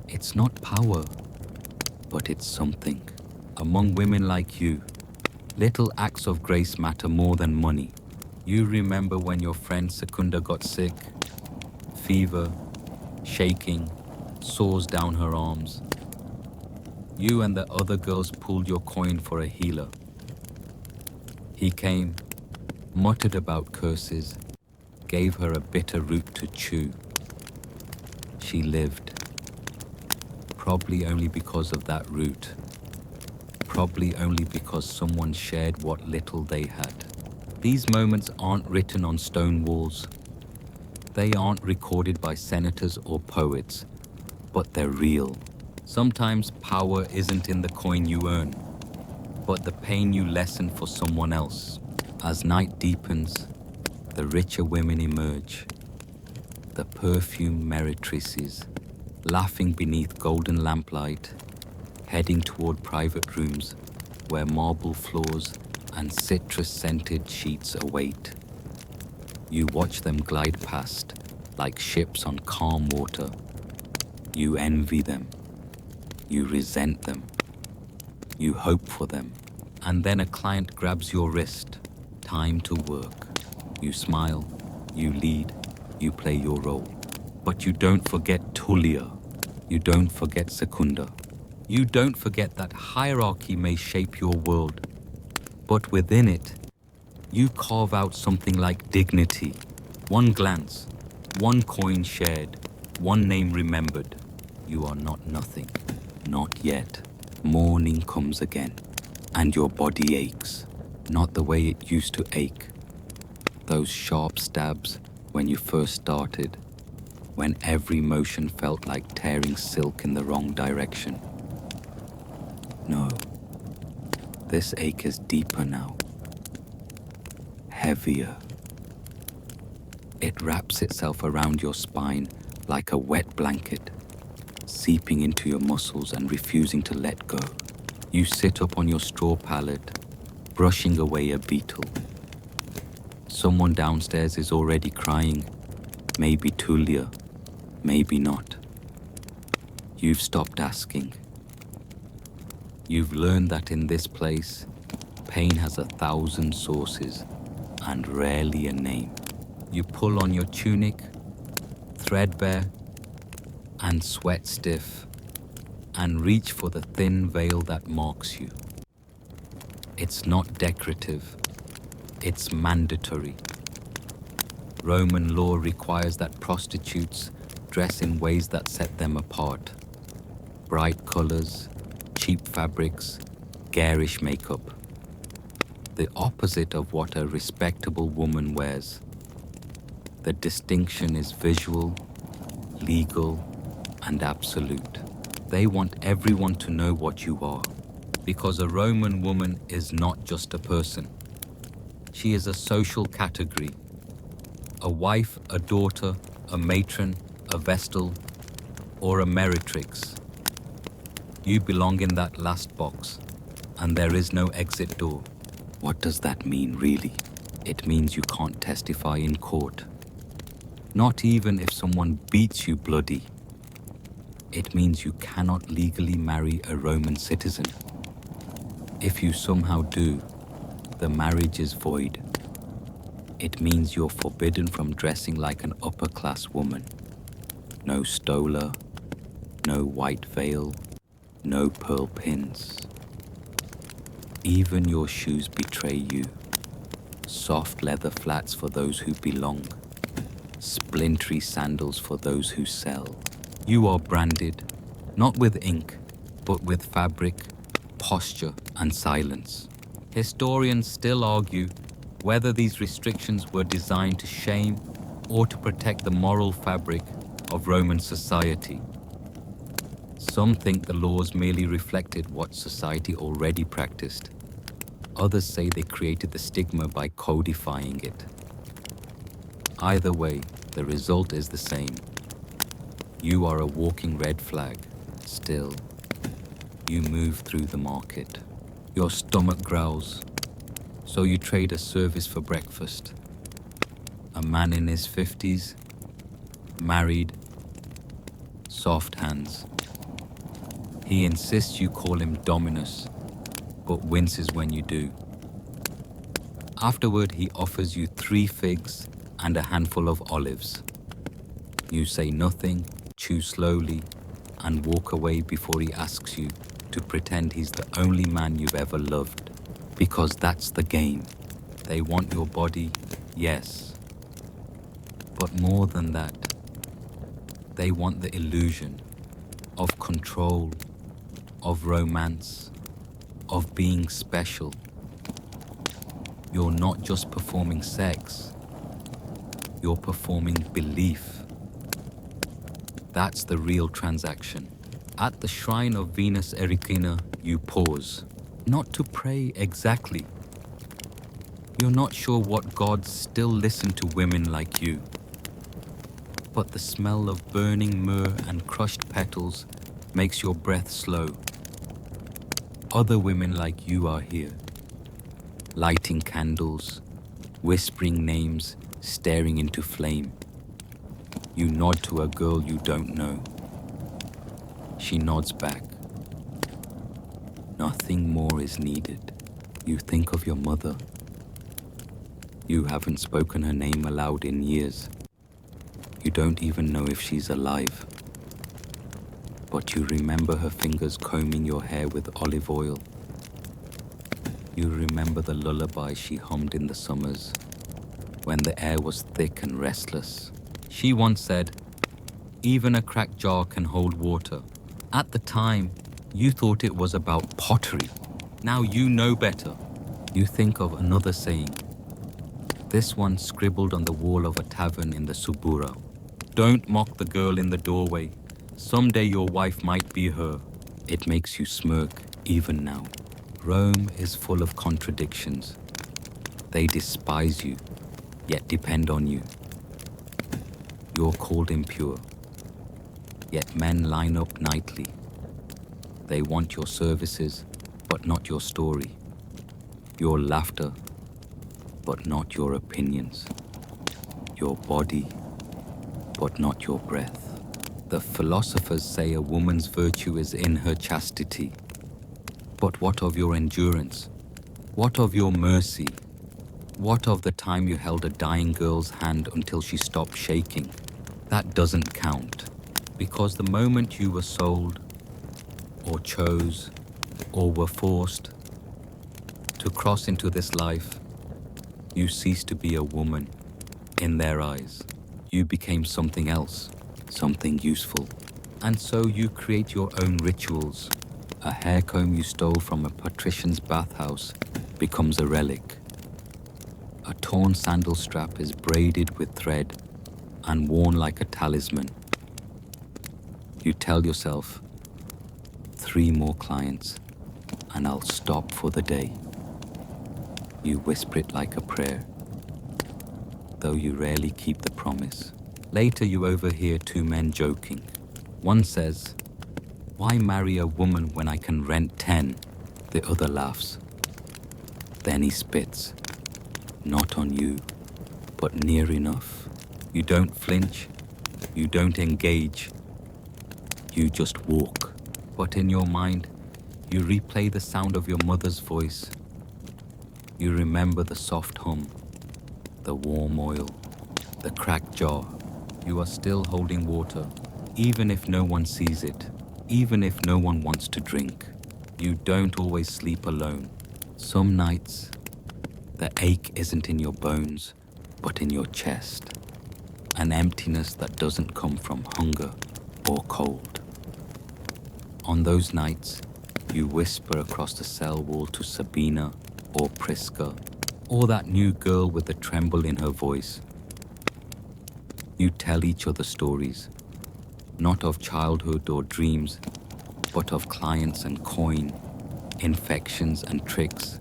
It's not power, but it's something. Among women like you, little acts of grace matter more than money. You remember when your friend Secunda got sick? Fever, shaking, sores down her arms. You and the other girls pulled your coin for a healer. He came, muttered about curses, gave her a bitter root to chew. She lived. Probably only because of that root. Probably only because someone shared what little they had. These moments aren't written on stone walls. They aren't recorded by senators or poets, but they're real. Sometimes power isn't in the coin you earn, but the pain you lessen for someone else. As night deepens, the richer women emerge, the perfumed meretrices, laughing beneath golden lamplight, heading toward private rooms where marble floors and citrus-scented sheets await. You watch them glide past like ships on calm water. You envy them. You resent them. You hope for them. And then a client grabs your wrist. Time to work. You smile. You lead. You play your role. But you don't forget Tullia. You don't forget Secunda. You don't forget that hierarchy may shape your world, But within it, you carve out something like dignity. One glance, one coin shared, one name remembered. You are not nothing. Not yet. Morning comes again, and your body aches. Not the way it used to ache. Those sharp stabs when you first started, when every motion felt like tearing silk in the wrong direction. No, this ache is deeper now. Heavier. It wraps itself around your spine like a wet blanket, seeping into your muscles and refusing to let go. You sit up on your straw pallet, brushing away a beetle. Someone downstairs is already crying, maybe Tulia, maybe not. You've stopped asking. You've learned that in this place, pain has 1,000 sources and rarely a name. You pull on your tunic, threadbare and sweat stiff, and reach for the thin veil that marks you. It's not decorative, it's mandatory. Roman law requires that prostitutes dress in ways that set them apart. Bright colors, cheap fabrics, garish makeup. The opposite of what a respectable woman wears. The distinction is visual, legal, and absolute. They want everyone to know what you are, because a Roman woman is not just a person. She is a social category. A wife, a daughter, a matron, a vestal, or a meretrix. You belong in that last box, and there is no exit door. What does that mean, really? It means you can't testify in court. Not even if someone beats you bloody. It means you cannot legally marry a Roman citizen. If you somehow do, the marriage is void. It means you're forbidden from dressing like an upper-class woman. No stola, no white veil, no pearl pins. Even your shoes betray you. Soft leather flats for those who belong. Splintery sandals for those who sell. You are branded, not with ink, but with fabric, posture, and silence. Historians still argue whether these restrictions were designed to shame or to protect the moral fabric of Roman society. Some think the laws merely reflected what society already practiced. Others say they created the stigma by codifying it. Either way, the result is the same. You are a walking red flag. Still, you move through the market. Your stomach growls, so you trade a service for breakfast. A man in his 50s, married, soft hands. He insists you call him Dominus, but winces when you do. Afterward, he offers you 3 figs and a handful of olives. You say nothing, chew slowly, and walk away before he asks you to pretend he's the only man you've ever loved. Because that's the game. They want your body, yes. But more than that, they want the illusion of control, of romance, of being special. You're not just performing sex, you're performing belief. That's the real transaction. At the shrine of Venus Erycina, you pause, not to pray exactly. You're not sure what gods still listen to women like you. But the smell of burning myrrh and crushed petals makes your breath slow. Other women like you are here, lighting candles, whispering names, staring into flame. You nod to a girl you don't know. She nods back. Nothing more is needed. You think of your mother. You haven't spoken her name aloud in years. You don't even know if she's alive. But you remember her fingers combing your hair with olive oil. You remember the lullaby she hummed in the summers, when the air was thick and restless. She once said, "Even a cracked jar can hold water." At the time, you thought it was about pottery. Now you know better. You think of another saying, this one scribbled on the wall of a tavern in the Subura. "Don't mock the girl in the doorway. Someday your wife might be her." It makes you smirk even now. Rome is full of contradictions. They despise you, yet depend on you. You're called impure, yet men line up nightly. They want your services, but not your story. Your laughter, but not your opinions. Your body, but not your breath. The philosophers say a woman's virtue is in her chastity. But what of your endurance? What of your mercy? What of the time you held a dying girl's hand until she stopped shaking? That doesn't count, because the moment you were sold, or chose, or were forced to cross into this life, you ceased to be a woman in their eyes. You became something else, something useful. And so you create your own rituals. A hair comb you stole from a patrician's bathhouse becomes a relic. A torn sandal strap is braided with thread and worn like a talisman. You tell yourself, 3 more clients and I'll stop for the day. You whisper it like a prayer, though you rarely keep the promise. Later you overhear 2 men joking. One says, "Why marry a woman when I can rent 10? The other laughs. Then he spits, not on you, but near enough. You don't flinch, you don't engage, you just walk. But in your mind, you replay the sound of your mother's voice. You remember the soft hum, the warm oil, the cracked jar. You are still holding water, even if no one sees it, even if no one wants to drink. You don't always sleep alone. Some nights, the ache isn't in your bones, but in your chest. An emptiness that doesn't come from hunger or cold. On those nights, you whisper across the cell wall to Sabina or Priska, or that new girl with the tremble in her voice. You tell each other stories, not of childhood or dreams, but of clients and coin, infections and tricks,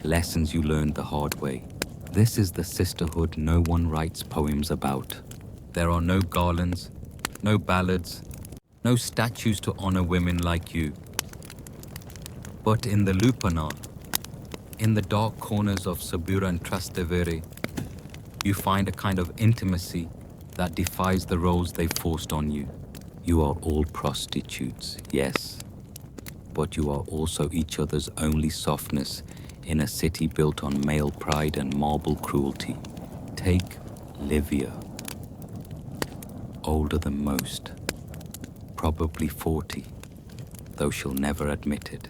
lessons you learned the hard way. This is the sisterhood no one writes poems about. There are no garlands, no ballads, no statues to honor women like you. But in the Lupanar, in the dark corners of Subura and Trastevere, you find a kind of intimacy that defies the roles they forced on you. You are all prostitutes, yes, but you are also each other's only softness in a city built on male pride and marble cruelty. Take Livia, older than most, probably 40, though she'll never admit it.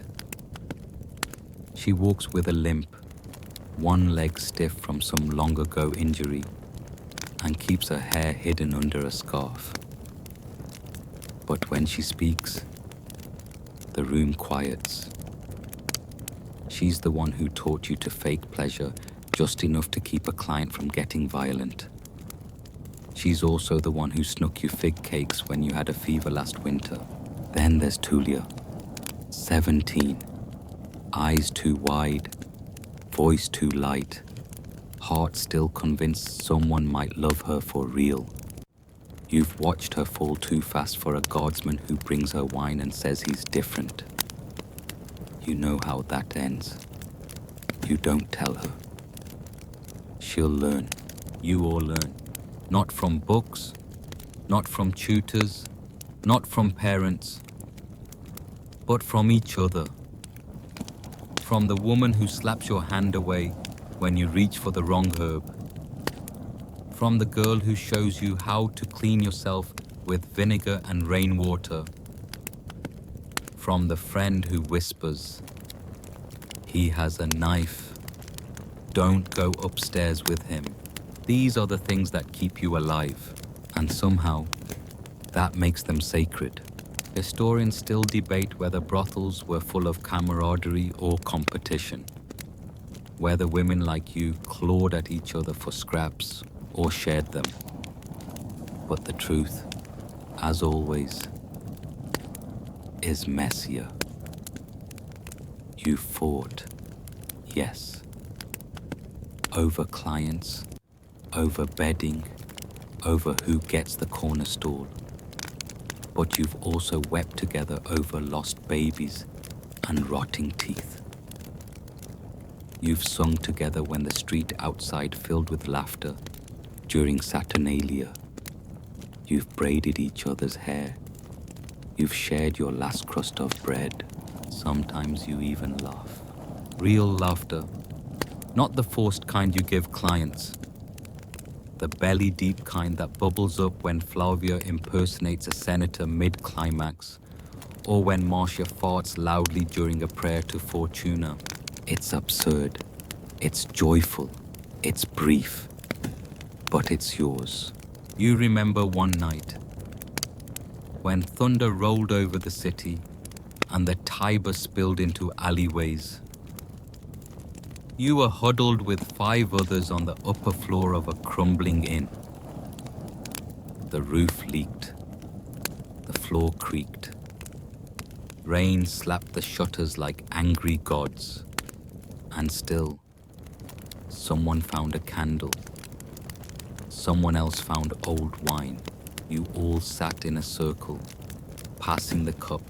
She walks with a limp, one leg stiff from some long ago injury, and keeps her hair hidden under a scarf. But when she speaks, the room quiets. She's the one who taught you to fake pleasure just enough to keep a client from getting violent. She's also the one who snuck you fig cakes when you had a fever last winter. Then there's Tulia, 17, eyes too wide, voice too light, heart still convinced someone might love her for real. You've watched her fall too fast for a guardsman who brings her wine and says he's different. You know how that ends. You don't tell her. She'll learn. You all learn. Not from books, not from tutors, not from parents, but from each other. From the woman who slaps your hand away when you reach for the wrong herb. From the girl who shows you how to clean yourself with vinegar and rainwater. From the friend who whispers, He has a knife. Don't go upstairs with him. These are the things that keep you alive, and somehow that makes them sacred. Historians still debate whether brothels were full of camaraderie or competition, whether women like you clawed at each other for scraps or shared them. But the truth, as always, is messier. You fought, yes, over clients, over bedding, over who gets the corner stall. But you've also wept together over lost babies and rotting teeth. You've sung together when the street outside filled with laughter during Saturnalia. You've braided each other's hair. You've shared your last crust of bread. Sometimes you even laugh. Real laughter, not the forced kind you give clients. The belly-deep kind that bubbles up when Flavia impersonates a senator mid-climax, or when Marcia farts loudly during a prayer to Fortuna. It's absurd, it's joyful, it's brief, but it's yours. You remember one night when thunder rolled over the city and the Tiber spilled into alleyways. You were huddled with 5 others on the upper floor of a crumbling inn. The roof leaked. The floor creaked. Rain slapped the shutters like angry gods. And still, someone found a candle. Someone else found old wine. You all sat in a circle, passing the cup,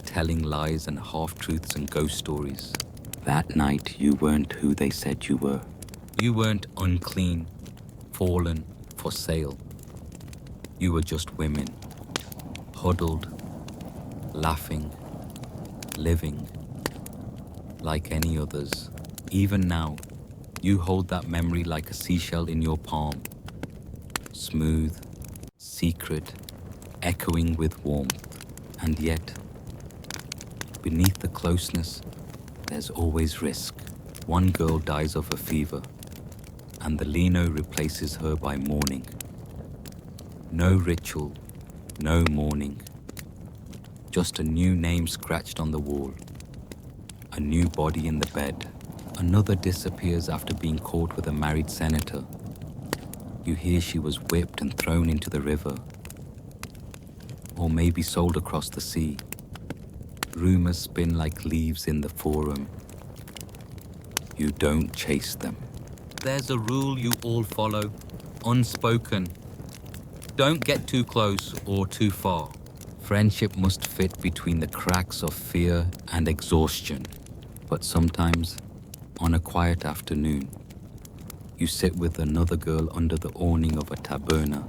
telling lies and half-truths and ghost stories. That night, you weren't who they said you were. You weren't unclean, fallen, for sale. You were just women, huddled, laughing, living, like any others. Even now, you hold that memory like a seashell in your palm. Smooth, secret, echoing with warmth. And yet, beneath the closeness, there's always risk. One girl dies of a fever, and the Lino replaces her by mourning. No ritual, no mourning. Just a new name scratched on the wall. A new body in the bed. Another disappears after being caught with a married senator. You hear she was whipped and thrown into the river. Or maybe sold across the sea. Rumors spin like leaves in the forum. You don't chase them. There's a rule you all follow, unspoken. Don't get too close or too far. Friendship must fit between the cracks of fear and exhaustion. But sometimes, on a quiet afternoon, you sit with another girl under the awning of a taberna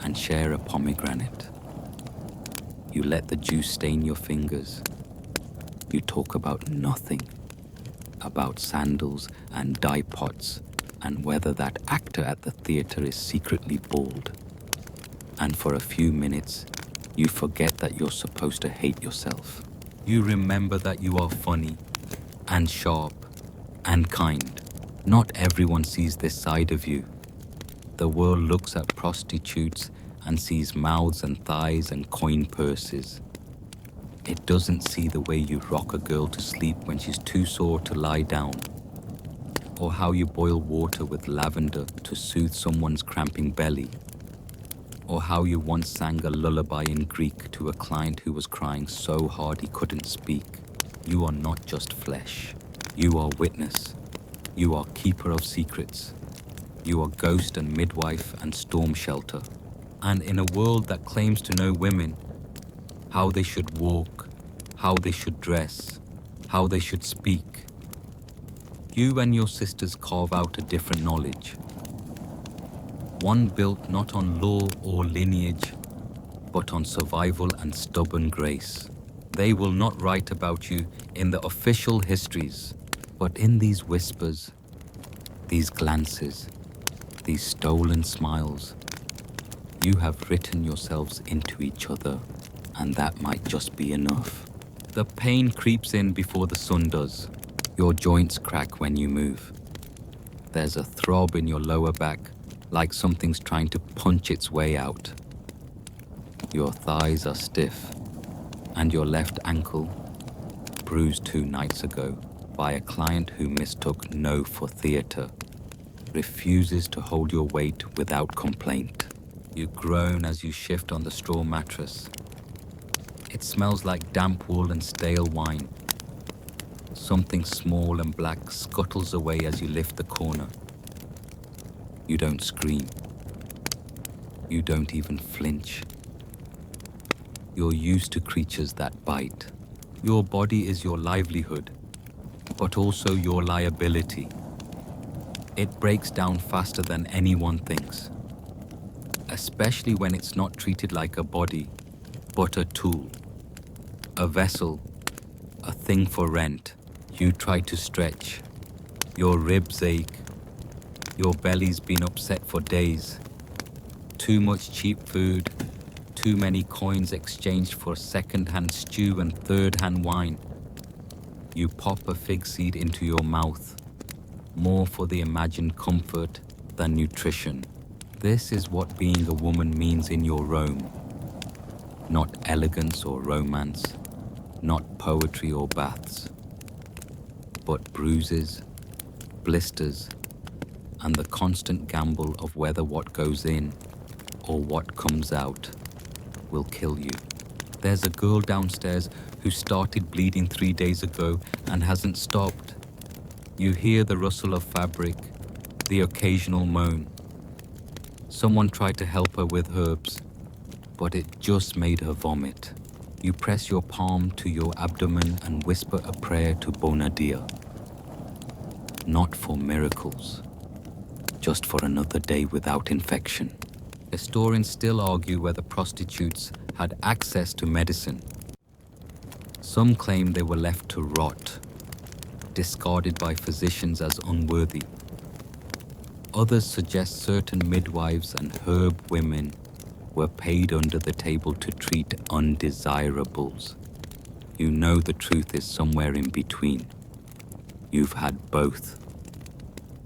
and share a pomegranate. You let the juice stain your fingers. You talk about nothing, about sandals and dye pots and whether that actor at the theater is secretly bald. And for a few minutes, you forget that you're supposed to hate yourself. You remember that you are funny and sharp and kind. Not everyone sees this side of you. The world looks at prostitutes and sees mouths and thighs and coin purses. It doesn't see the way you rock a girl to sleep when she's too sore to lie down, or how you boil water with lavender to soothe someone's cramping belly, or how you once sang a lullaby in Greek to a client who was crying so hard he couldn't speak. You are not just flesh. You are witness. You are keeper of secrets. You are ghost and midwife and storm shelter. And in a world that claims to know women, how they should walk, how they should dress, how they should speak, you and your sisters carve out a different knowledge. One built not on law or lineage, but on survival and stubborn grace. They will not write about you in the official histories, but in these whispers, these glances, these stolen smiles, you have written yourselves into each other, and that might just be enough. The pain creeps in before the sun does. Your joints crack when you move. There's a throb in your lower back, like something's trying to punch its way out. Your thighs are stiff, and your left ankle, bruised 2 nights ago by a client who mistook no for theatre, refuses to hold your weight without complaint. You groan as you shift on the straw mattress. It smells like damp wool and stale wine. Something small and black scuttles away as you lift the corner. You don't scream. You don't even flinch. You're used to creatures that bite. Your body is your livelihood, but also your liability. It breaks down faster than anyone thinks, especially when it's not treated like a body, but a tool, a vessel, a thing for rent. You try to stretch. Your ribs ache. Your belly's been upset for days. Too much cheap food, too many coins exchanged for second-hand stew and third-hand wine. You pop a fig seed into your mouth, more for the imagined comfort than nutrition. This is what being a woman means in your Rome. Not elegance or romance, not poetry or baths, but bruises, blisters, and the constant gamble of whether what goes in or what comes out will kill you. There's a girl downstairs who started bleeding 3 days ago and hasn't stopped. You hear the rustle of fabric, the occasional moan. Someone tried to help her with herbs, but it just made her vomit. You press your palm to your abdomen and whisper a prayer to Bonadia. Not for miracles, just for another day without infection. Historians still argue whether prostitutes had access to medicine. Some claim they were left to rot, discarded by physicians as unworthy. Others suggest certain midwives and herb women were paid under the table to treat undesirables. You know the truth is somewhere in between. You've had both.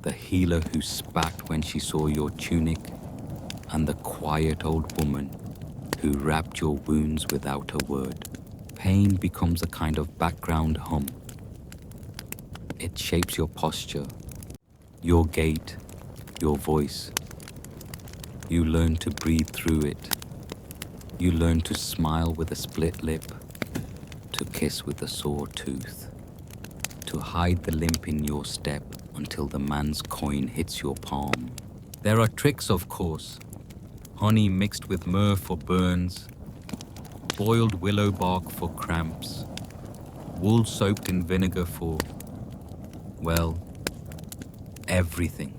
The healer who spat when she saw your tunic, and the quiet old woman who wrapped your wounds without a word. Pain becomes a kind of background hum. It shapes your posture, your gait, your voice. You learn to breathe through it. You learn to smile with a split lip, to kiss with a sore tooth, to hide the limp in your step until the man's coin hits your palm. There are tricks, of course. Honey mixed with myrrh for burns, boiled willow bark for cramps, wool soaked in vinegar for, well, everything.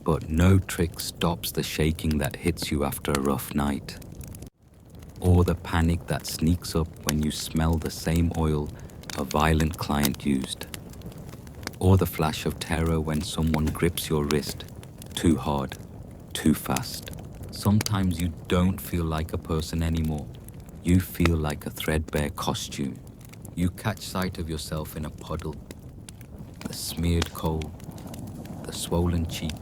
But no trick stops the shaking that hits you after a rough night, or the panic that sneaks up when you smell the same oil a violent client used, or the flash of terror when someone grips your wrist too hard, too fast. Sometimes you don't feel like a person anymore. You feel like a threadbare costume. You catch sight of yourself in a puddle, the smeared coal, the swollen cheek,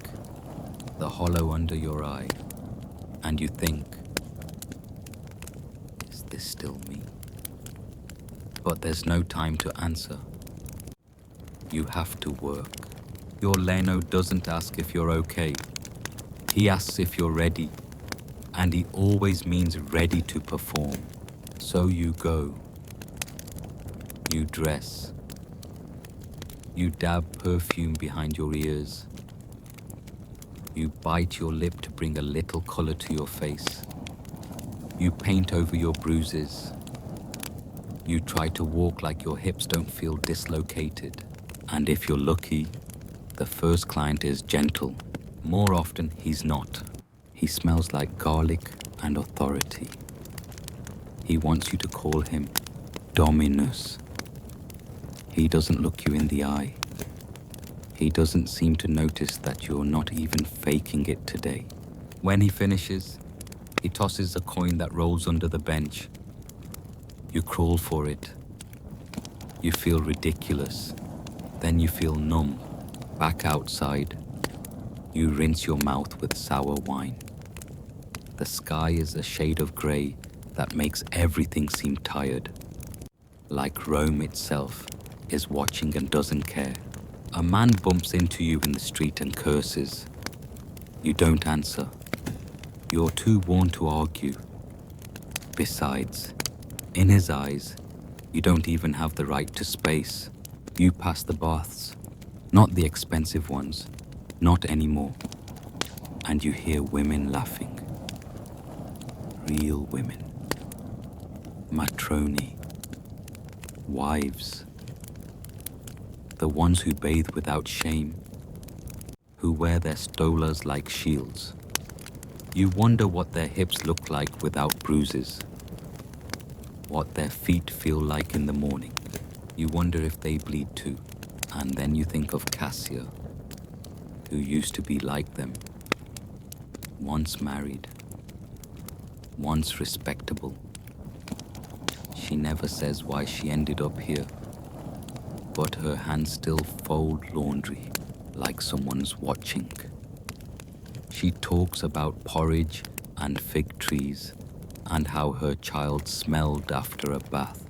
the hollow under your eye, and you think, is this still me? But there's no time to answer. You have to work. Your Leno doesn't ask if you're okay. He asks if you're ready, and he always means ready to perform. So you go. You dress. You dab perfume behind your ears. You bite your lip to bring a little color to your face. You paint over your bruises. You try to walk like your hips don't feel dislocated. And if you're lucky, the first client is gentle. More often, he's not. He smells like garlic and authority. He wants you to call him Dominus. He doesn't look you in the eye. He doesn't seem to notice that you're not even faking it today. When he finishes, he tosses a coin that rolls under the bench. You crawl for it. You feel ridiculous. Then you feel numb. Back outside, you rinse your mouth with sour wine. The sky is a shade of grey that makes everything seem tired. Like Rome itself is watching and doesn't care. A man bumps into you in the street and curses. You don't answer. You're too worn to argue. Besides, in his eyes, you don't even have the right to space. You pass the baths, not the expensive ones, not anymore. And you hear women laughing. Real women. Matroni. Wives. The ones who bathe without shame, who wear their stolas like shields. You wonder what their hips look like without bruises, what their feet feel like in the morning. You wonder if they bleed too. And then you think of Cassia, who used to be like them, once married, once respectable. She never says why she ended up here, but her hands still fold laundry like someone's watching. She talks about porridge and fig trees and how her child smelled after a bath.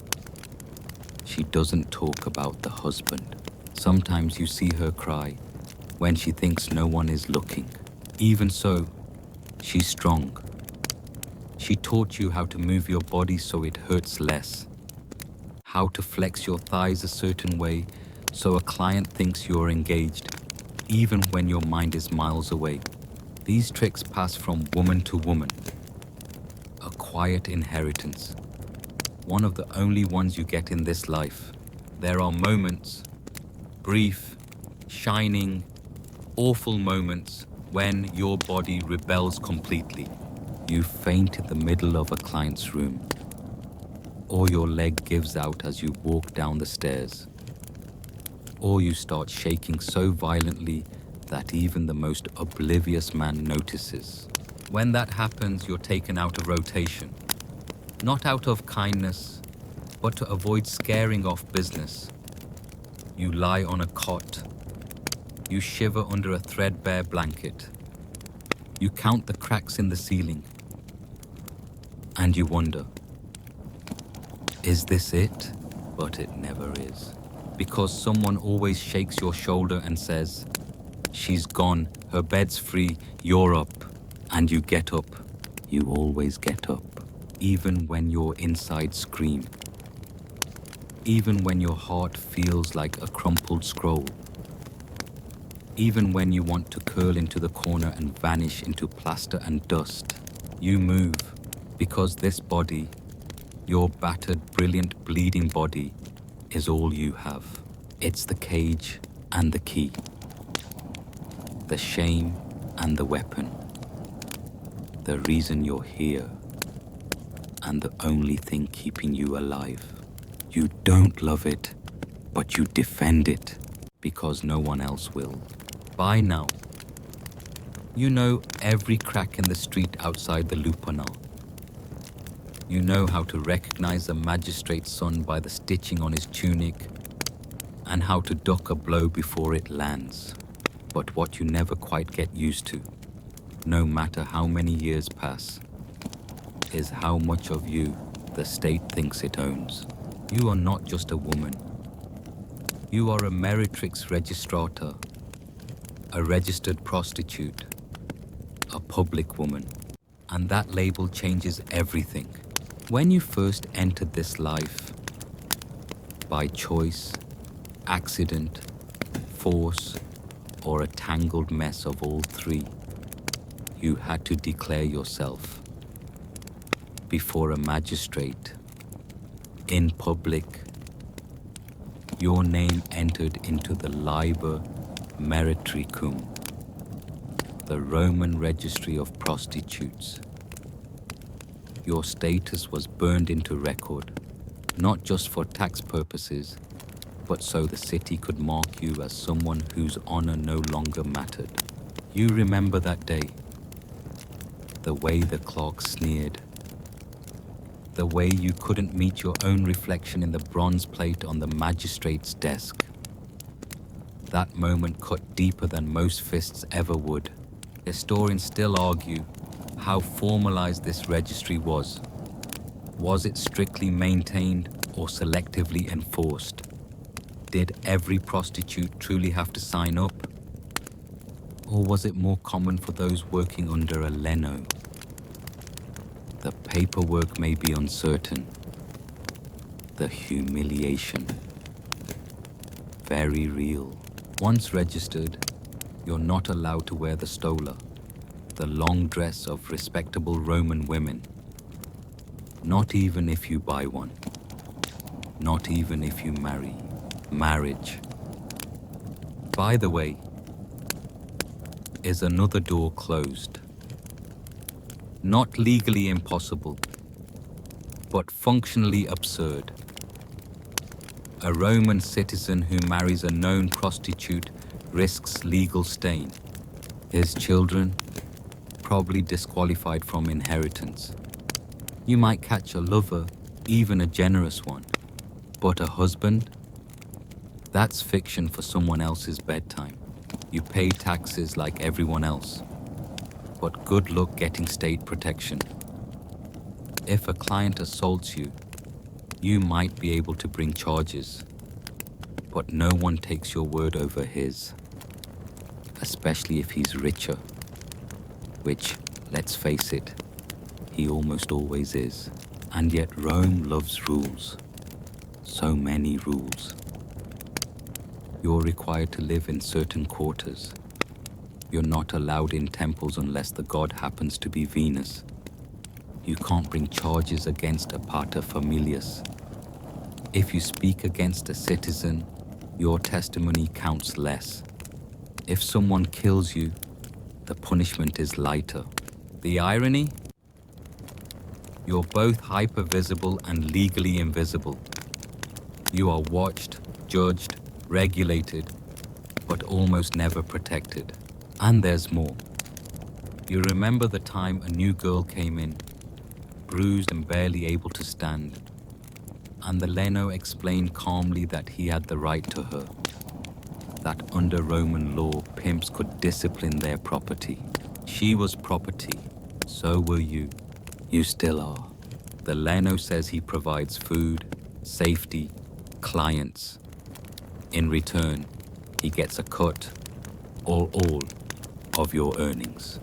She doesn't talk about the husband. Sometimes you see her cry when she thinks no one is looking. Even so, she's strong. She taught you how to move your body so it hurts less, how to flex your thighs a certain way so a client thinks you're engaged, even when your mind is miles away. These tricks pass from woman to woman, a quiet inheritance, one of the only ones you get in this life. There are moments, brief, shining, awful moments when your body rebels completely. You faint in the middle of a client's room, or your leg gives out as you walk down the stairs, or you start shaking so violently that even the most oblivious man notices. When that happens, you're taken out of rotation, not out of kindness, but to avoid scaring off business. You lie on a cot. You shiver under a threadbare blanket. You count the cracks in the ceiling. And you wonder, is this it? But it never is. Because someone always shakes your shoulder and says, she's gone, her bed's free, you're up. And you get up. You always get up. Even when your insides scream. Even when your heart feels like a crumpled scroll. Even when you want to curl into the corner and vanish into plaster and dust. You move, because this body, your battered, brilliant, bleeding body, is all you have. It's the cage and the key. The shame and the weapon. The reason you're here. And the only thing keeping you alive. You don't love it, but you defend it, because no one else will. By now, you know every crack in the street outside the Lupanal. You know how to recognize a magistrate's son by the stitching on his tunic, and how to duck a blow before it lands. But what you never quite get used to, no matter how many years pass, is how much of you the state thinks it owns. You are not just a woman. You are a meretrix registrata, a registered prostitute, a public woman. And that label changes everything. When you first entered this life, by choice, accident, force, or a tangled mess of all three, you had to declare yourself before a magistrate, in public. Your name entered into the Liber Meretricum, the Roman registry of prostitutes. Your status was burned into record, not just for tax purposes, but so the city could mark you as someone whose honor no longer mattered. You remember that day, the way the clerk sneered, the way you couldn't meet your own reflection in the bronze plate on the magistrate's desk. That moment cut deeper than most fists ever would. Historians still argue how formalized this registry was. Was it strictly maintained or selectively enforced? Did every prostitute truly have to sign up? Or was it more common for those working under a leno? The paperwork may be uncertain. The humiliation, very real. Once registered, you're not allowed to wear the stola, the long dress of respectable Roman women. Not even if you buy one. Not even if you marry. Marriage. By the way, is another door closed. Not legally impossible, but functionally absurd. A Roman citizen who marries a known prostitute risks legal stain. His children, probably disqualified from inheritance. You might catch a lover, even a generous one. But a husband? That's fiction for someone else's bedtime. You pay taxes like everyone else. But good luck getting state protection. If a client assaults you, you might be able to bring charges. But no one takes your word over his. Especially if he's richer. Which, let's face it, he almost always is. And yet Rome loves rules. So many rules. You're required to live in certain quarters. You're not allowed in temples unless the god happens to be Venus. You can't bring charges against a paterfamilias. If you speak against a citizen, your testimony counts less. If someone kills you, the punishment is lighter. The irony? You're both hyper-visible and legally invisible. You are watched, judged, regulated, but almost never protected. And there's more. You remember the time a new girl came in, bruised and barely able to stand, and the Leno explained calmly that he had the right to her, that under Roman law, pimps could discipline their property. She was property, so were you. You still are. The Leno says he provides food, safety, clients. In return, he gets a cut, all of your earnings.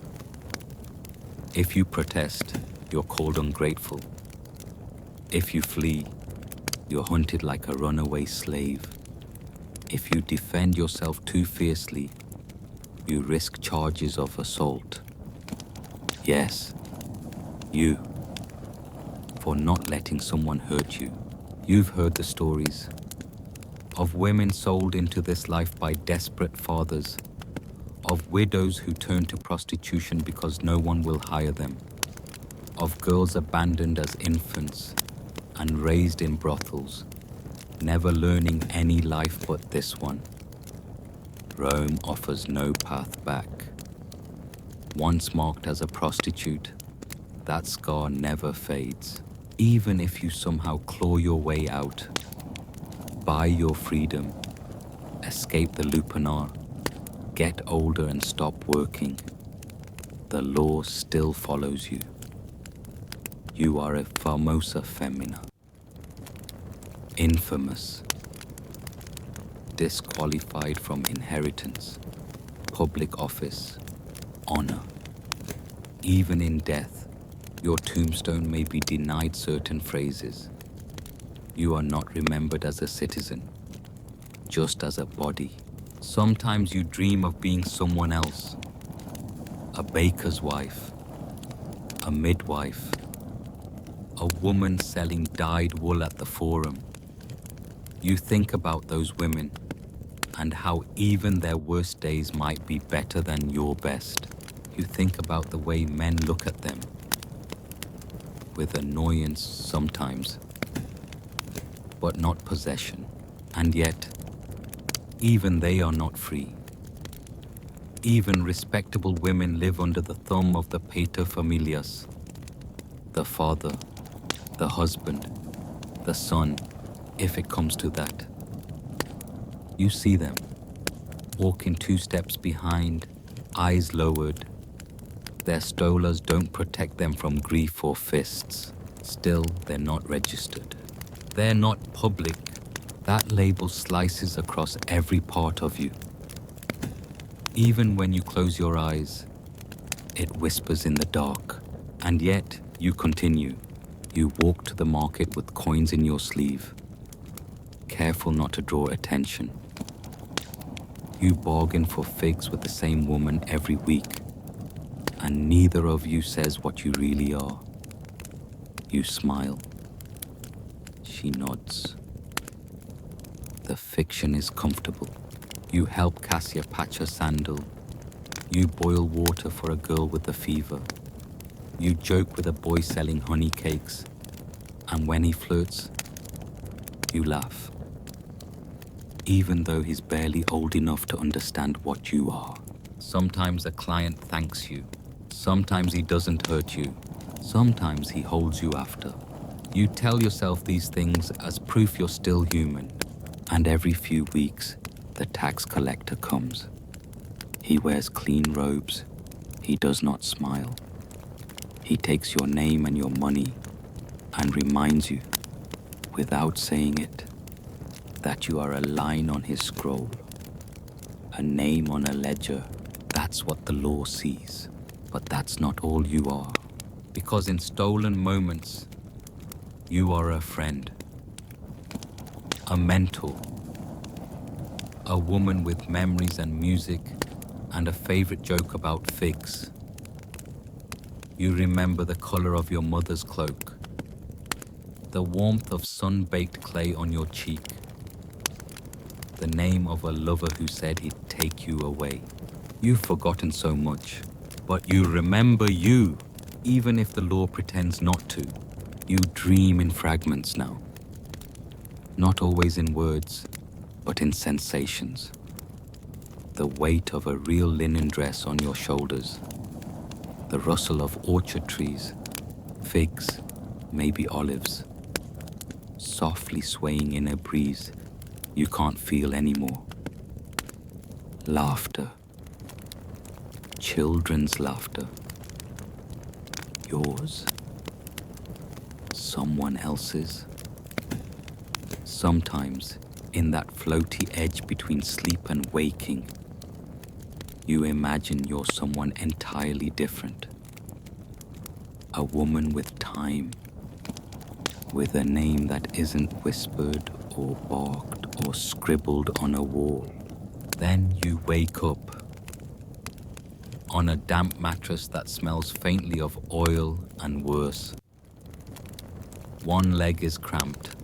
If you protest, you're called ungrateful. If you flee, you're hunted like a runaway slave. If you defend yourself too fiercely, you risk charges of assault. Yes, you, for not letting someone hurt you. You've heard the stories of women sold into this life by desperate fathers, of widows who turn to prostitution because no one will hire them, of girls abandoned as infants and raised in brothels, never learning any life but this one. Rome offers no path back. Once marked as a prostitute, that scar never fades. Even if you somehow claw your way out, buy your freedom, escape the lupanar, get older and stop working, the law still follows you. You are a famosa femina. Infamous. Disqualified from inheritance, public office, honor. Even in death, your tombstone may be denied certain phrases. You are not remembered as a citizen, just as a body. Sometimes you dream of being someone else. A baker's wife, a midwife, a woman selling dyed wool at the forum. You think about those women and how even their worst days might be better than your best. You think about the way men look at them, with annoyance sometimes, but not possession. And yet, even they are not free. Even respectable women live under the thumb of the paterfamilias, the father, the husband, the son, if it comes to that. You see them, walking 2 steps behind, eyes lowered. Their stolas don't protect them from grief or fists. Still, they're not registered. They're not public. That label slices across every part of you. Even when you close your eyes, it whispers in the dark. And yet, you continue. You walk to the market with coins in your sleeve, careful not to draw attention. You bargain for figs with the same woman every week, and neither of you says what you really are. You smile. She nods. The fiction is comfortable. You help Cassia patch her sandal. You boil water for a girl with a fever. You joke with a boy selling honey cakes, and when he flirts, you laugh. Even though he's barely old enough to understand what you are. Sometimes a client thanks you. Sometimes he doesn't hurt you. Sometimes he holds you after. You tell yourself these things as proof you're still human. And every few weeks, the tax collector comes. He wears clean robes. He does not smile. He takes your name and your money and reminds you, without saying it, that you are a line on his scroll, a name on a ledger. That's what the law sees. But that's not all you are. Because in stolen moments, you are a friend, a mentor, a woman with memories and music and a favorite joke about figs. You remember the color of your mother's cloak, the warmth of sun-baked clay on your cheek, the name of a lover who said he'd take you away. You've forgotten so much, but you remember you, even if the law pretends not to. You dream in fragments now. Not always in words, but in sensations. The weight of a real linen dress on your shoulders, the rustle of orchard trees, figs, maybe olives, softly swaying in a breeze you can't feel anymore. Laughter. Children's laughter. Yours. Someone else's. Sometimes, in that floaty edge between sleep and waking, you imagine you're someone entirely different. A woman with time, with a name that isn't whispered or barked or scribbled on a wall. Then you wake up on a damp mattress that smells faintly of oil and worse. One leg is cramped.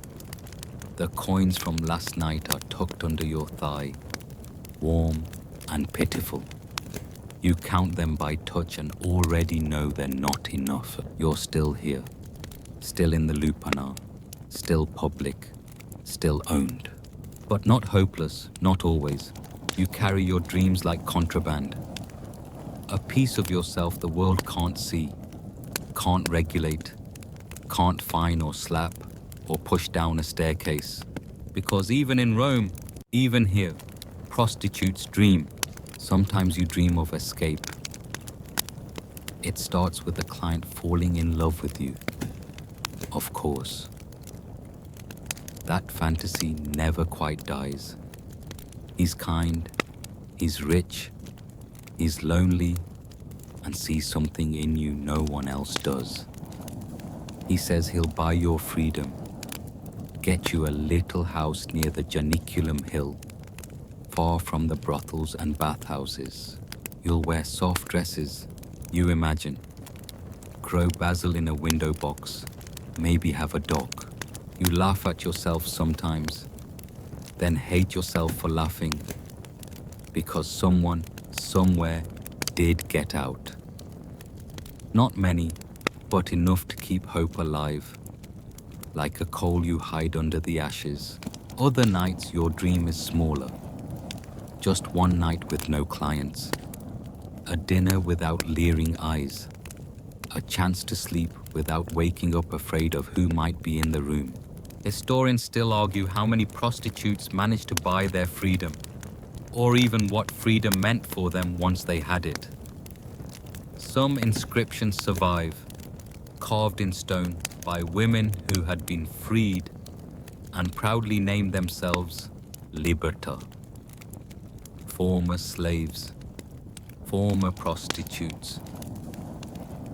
The coins from last night are tucked under your thigh, warm and pitiful. You count them by touch and already know they're not enough. You're still here, still in the lupanar, still public, still owned. But not hopeless, not always. You carry your dreams like contraband. A piece of yourself the world can't see, can't regulate, can't fine or slap or push down a staircase. Because even in Rome, even here, prostitutes dream. Sometimes you dream of escape. It starts with the client falling in love with you. Of course. That fantasy never quite dies. He's kind, he's rich, he's lonely, and sees something in you no one else does. He says he'll buy your freedom, get you a little house near the Janiculum Hill, far from the brothels and bathhouses. You'll wear soft dresses, you imagine, grow basil in a window box, maybe have a dog. You laugh at yourself sometimes, then hate yourself for laughing, because someone, somewhere, did get out. Not many, but enough to keep hope alive, like a coal you hide under the ashes. Other nights your dream is smaller. Just one night with no clients, a dinner without leering eyes, a chance to sleep without waking up afraid of who might be in the room. Historians still argue how many prostitutes manage to buy their freedom. or even what freedom meant for them once they had it. Some inscriptions survive, carved in stone by women who had been freed and proudly named themselves Liberta. Former slaves, former prostitutes.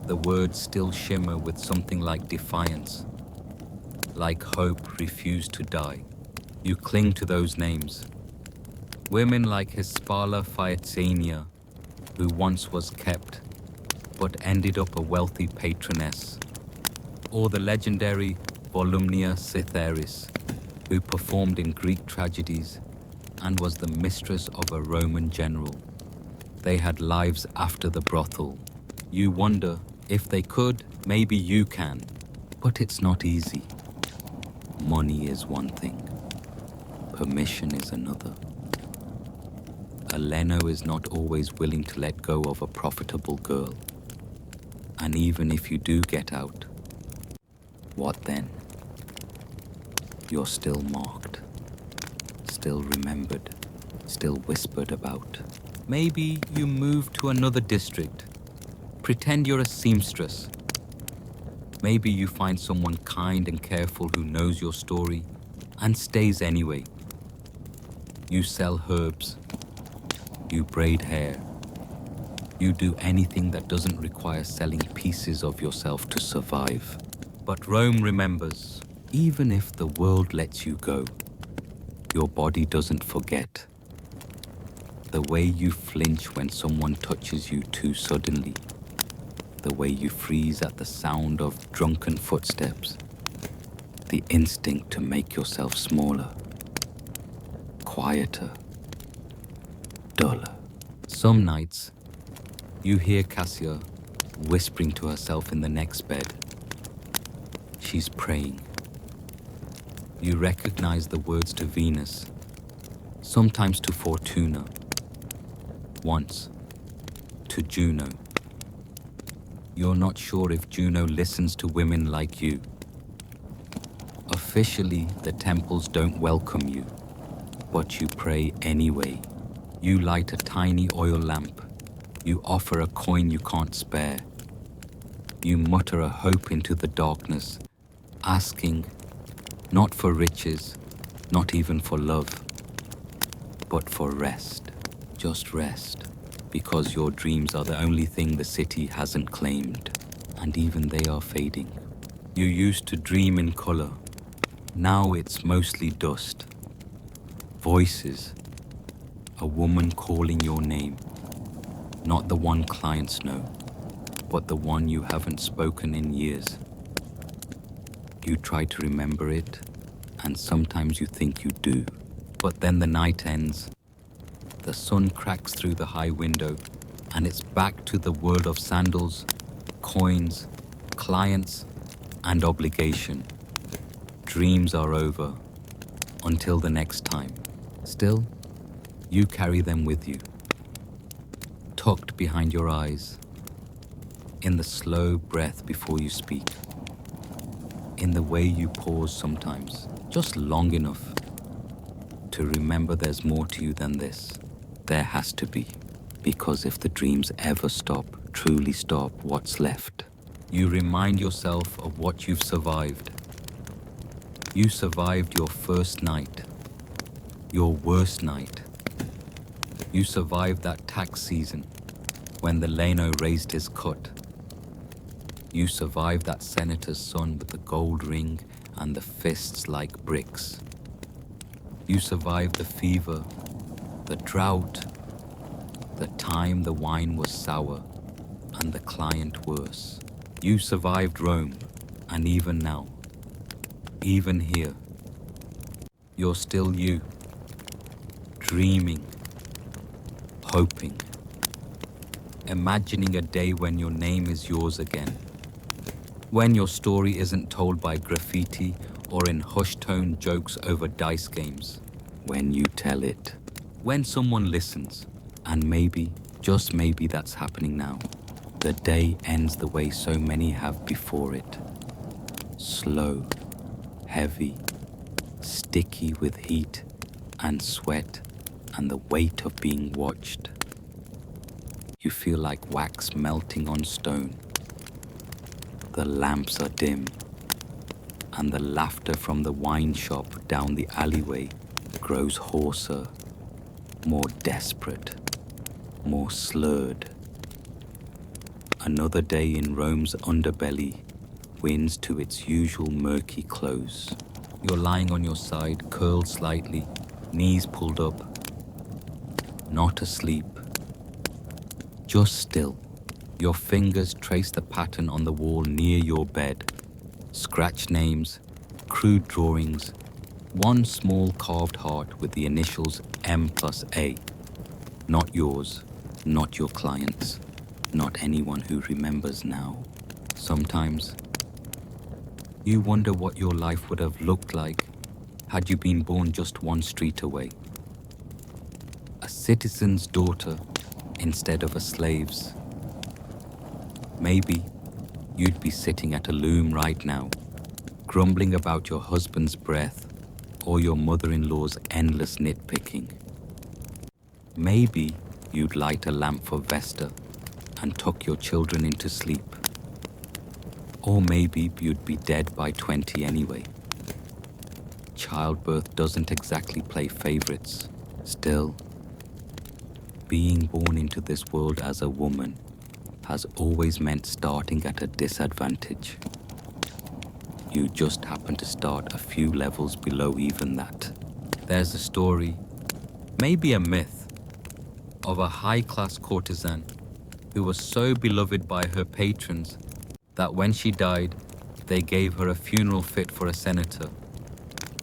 The words still shimmer with something like defiance, like hope refused to die. You cling to those names. Women like Hispala Faetzania, who once was kept, but ended up a wealthy patroness, or the legendary Volumnia Cytheris, who performed in Greek tragedies and was the mistress of a Roman general. They had lives after the brothel. You wonder, if they could, maybe you can, but it's not easy. Money is one thing, permission is another. A Leno is not always willing to let go of a profitable girl. And even if you do get out, what then? You're still marked, still remembered, still whispered about. Maybe you move to another district, pretend you're a seamstress. Maybe you find someone kind and careful who knows your story and stays anyway. You sell herbs, you braid hair, you do anything that doesn't require selling pieces of yourself to survive. But Rome remembers, even if the world lets you go, your body doesn't forget. The way you flinch when someone touches you too suddenly, the way you freeze at the sound of drunken footsteps, the instinct to make yourself smaller, quieter, duller. Some nights, you hear Cassia whispering to herself in the next bed. She's praying. You recognize the words to Venus, sometimes to Fortuna, once to Juno. You're not sure if Juno listens to women like you. Officially, the temples don't welcome you, but you pray anyway. You light a tiny oil lamp. You offer a coin you can't spare. You mutter a hope into the darkness, asking, not for riches, not even for love, but for rest. Just rest, because your dreams are the only thing the city hasn't claimed, and even they are fading. You used to dream in color. Now it's mostly dust. Voices. A woman calling your name. Not the one clients know, but the one you haven't spoken in years. You try to remember it, and sometimes you think you do. But then the night ends, the sun cracks through the high window, and it's back to the world of sandals, coins, clients, and obligation. Dreams are over, until the next time. Still, you carry them with you, tucked behind your eyes, in the slow breath before you speak, in the way you pause sometimes, just long enough to remember there's more to you than this. There has to be, because if the dreams ever stop, truly stop, what's left? You remind yourself of what you've survived. You survived your first night, your worst night. You survived that tax season when the Leno raised his cut. You survived that senator's son with the gold ring and the fists like bricks. You survived the fever, the drought, the time the wine was sour and the client worse. You survived Rome, and even now, even here, you're still you, dreaming, hoping, imagining a day when your name is yours again, when your story isn't told by graffiti or in hushed-tone jokes over dice games, when you tell it, when someone listens, and maybe, just maybe that's happening now. The day ends the way so many have before it. Slow, heavy, sticky with heat and sweat and the weight of being watched. You feel like wax melting on stone. The lamps are dim, and the laughter from the wine shop down the alleyway grows hoarser, more desperate, more slurred. Another day in Rome's underbelly winds to its usual murky close. You're lying on your side, curled slightly, knees pulled up. Not asleep, just still. Your fingers trace the pattern on the wall near your bed. Scratch names, crude drawings, one small carved heart with the initials M+A. Not yours, not your client's, not anyone who remembers now. Sometimes, you wonder what your life would have looked like had you been born just one street away. A citizen's daughter instead of a slave's. Maybe you'd be sitting at a loom right now, grumbling about your husband's breath or your mother-in-law's endless nitpicking. Maybe you'd light a lamp for Vesta and tuck your children into sleep. Or maybe you'd be dead by 20 anyway. Childbirth doesn't exactly play favorites. Still, being born into this world as a woman has always meant starting at a disadvantage. You just happen to start a few levels below even that. There's a story, maybe a myth, of a high-class courtesan who was so beloved by her patrons that when she died, they gave her a funeral fit for a senator.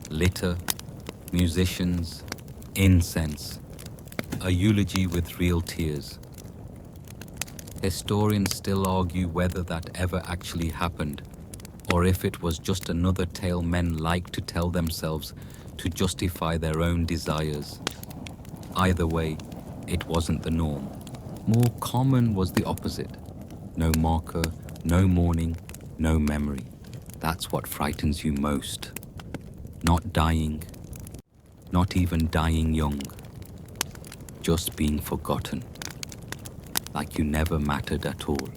Litter, musicians, incense, a eulogy with real tears. Historians still argue whether that ever actually happened, or if it was just another tale men like to tell themselves to justify their own desires. Either way, it wasn't the norm. More common was the opposite. No marker, no mourning, no memory. That's what frightens you most. Not dying, not even dying young. Just being forgotten. Like you never mattered at all.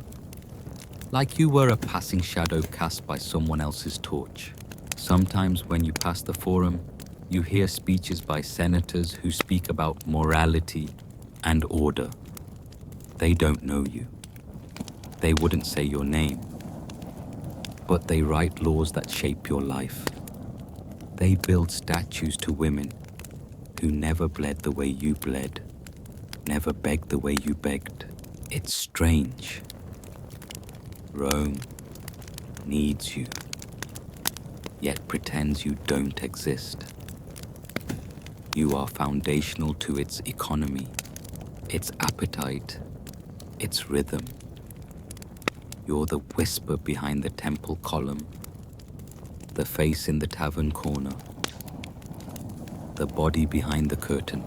Like you were a passing shadow cast by someone else's torch. Sometimes when you pass the forum, you hear speeches by senators who speak about morality and order. They don't know you. They wouldn't say your name. But they write laws that shape your life. They build statues to women who never bled the way you bled, never begged the way you begged. It's strange. Rome needs you, yet pretends you don't exist. You are foundational to its economy, its appetite, its rhythm. You're the whisper behind the temple column, the face in the tavern corner, the body behind the curtain.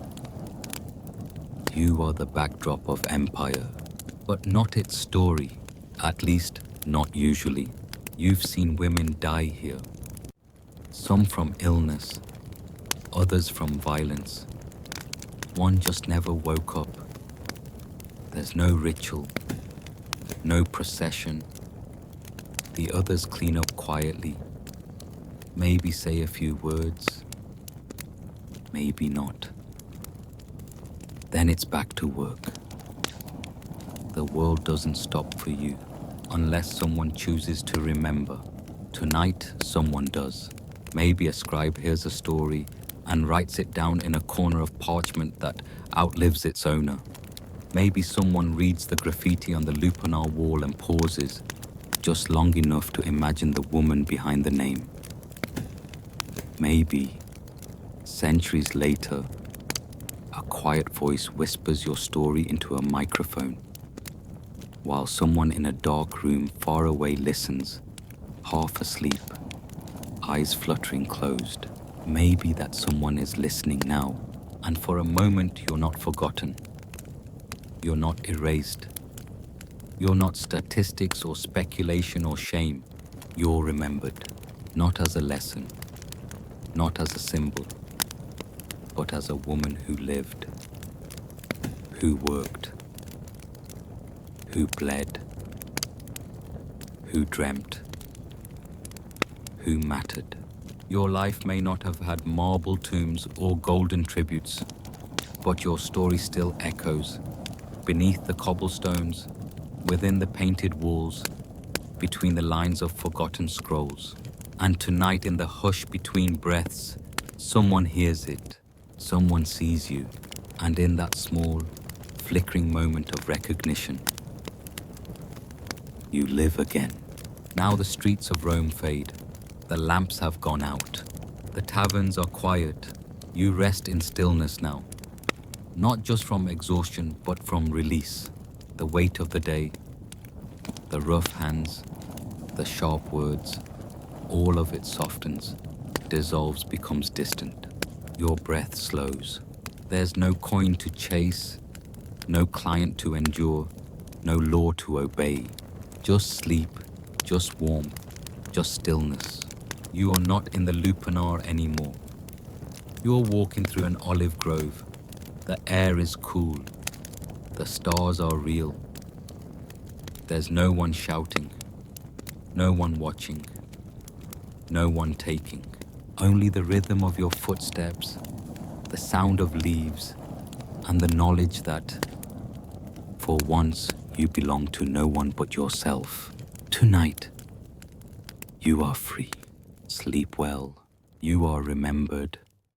You are the backdrop of empire, but not its story, at least not usually. You've seen women die here, some from illness, others from violence. One just never woke up. There's no ritual, no procession. The others clean up quietly, maybe say a few words, maybe not. Then it's back to work. The world doesn't stop for you unless someone chooses to remember. Tonight, someone does. Maybe a scribe hears a story and writes it down in a corner of parchment that outlives its owner. Maybe someone reads the graffiti on the lupanar wall and pauses, just long enough to imagine the woman behind the name. Maybe, centuries later, a quiet voice whispers your story into a microphone, while someone in a dark room far away listens, half asleep, eyes fluttering closed. Maybe that someone is listening now, and for a moment you're not forgotten. You're not erased. You're not statistics or speculation or shame. You're remembered, not as a lesson, not as a symbol, but as a woman who lived, who worked, who bled, who dreamt, who mattered. Your life may not have had marble tombs or golden tributes, but your story still echoes beneath the cobblestones, within the painted walls, between the lines of forgotten scrolls. And tonight, in the hush between breaths, someone hears it, someone sees you, and in that small, flickering moment of recognition, you live again. Now the streets of Rome fade, the lamps have gone out, the taverns are quiet, you rest in stillness now. Not just from exhaustion, but from release. The weight of the day, the rough hands, the sharp words, all of it softens, dissolves, becomes distant. Your breath slows. There's no coin to chase, no client to endure, no law to obey. Just sleep, just warmth, just stillness. You are not in the lupanar anymore. You are walking through an olive grove. The air is cool. The stars are real. There's no one shouting, no one watching, no one taking. Only the rhythm of your footsteps, the sound of leaves, and the knowledge that, for once, you belong to no one but yourself. Tonight, you are free. Sleep well. You are remembered.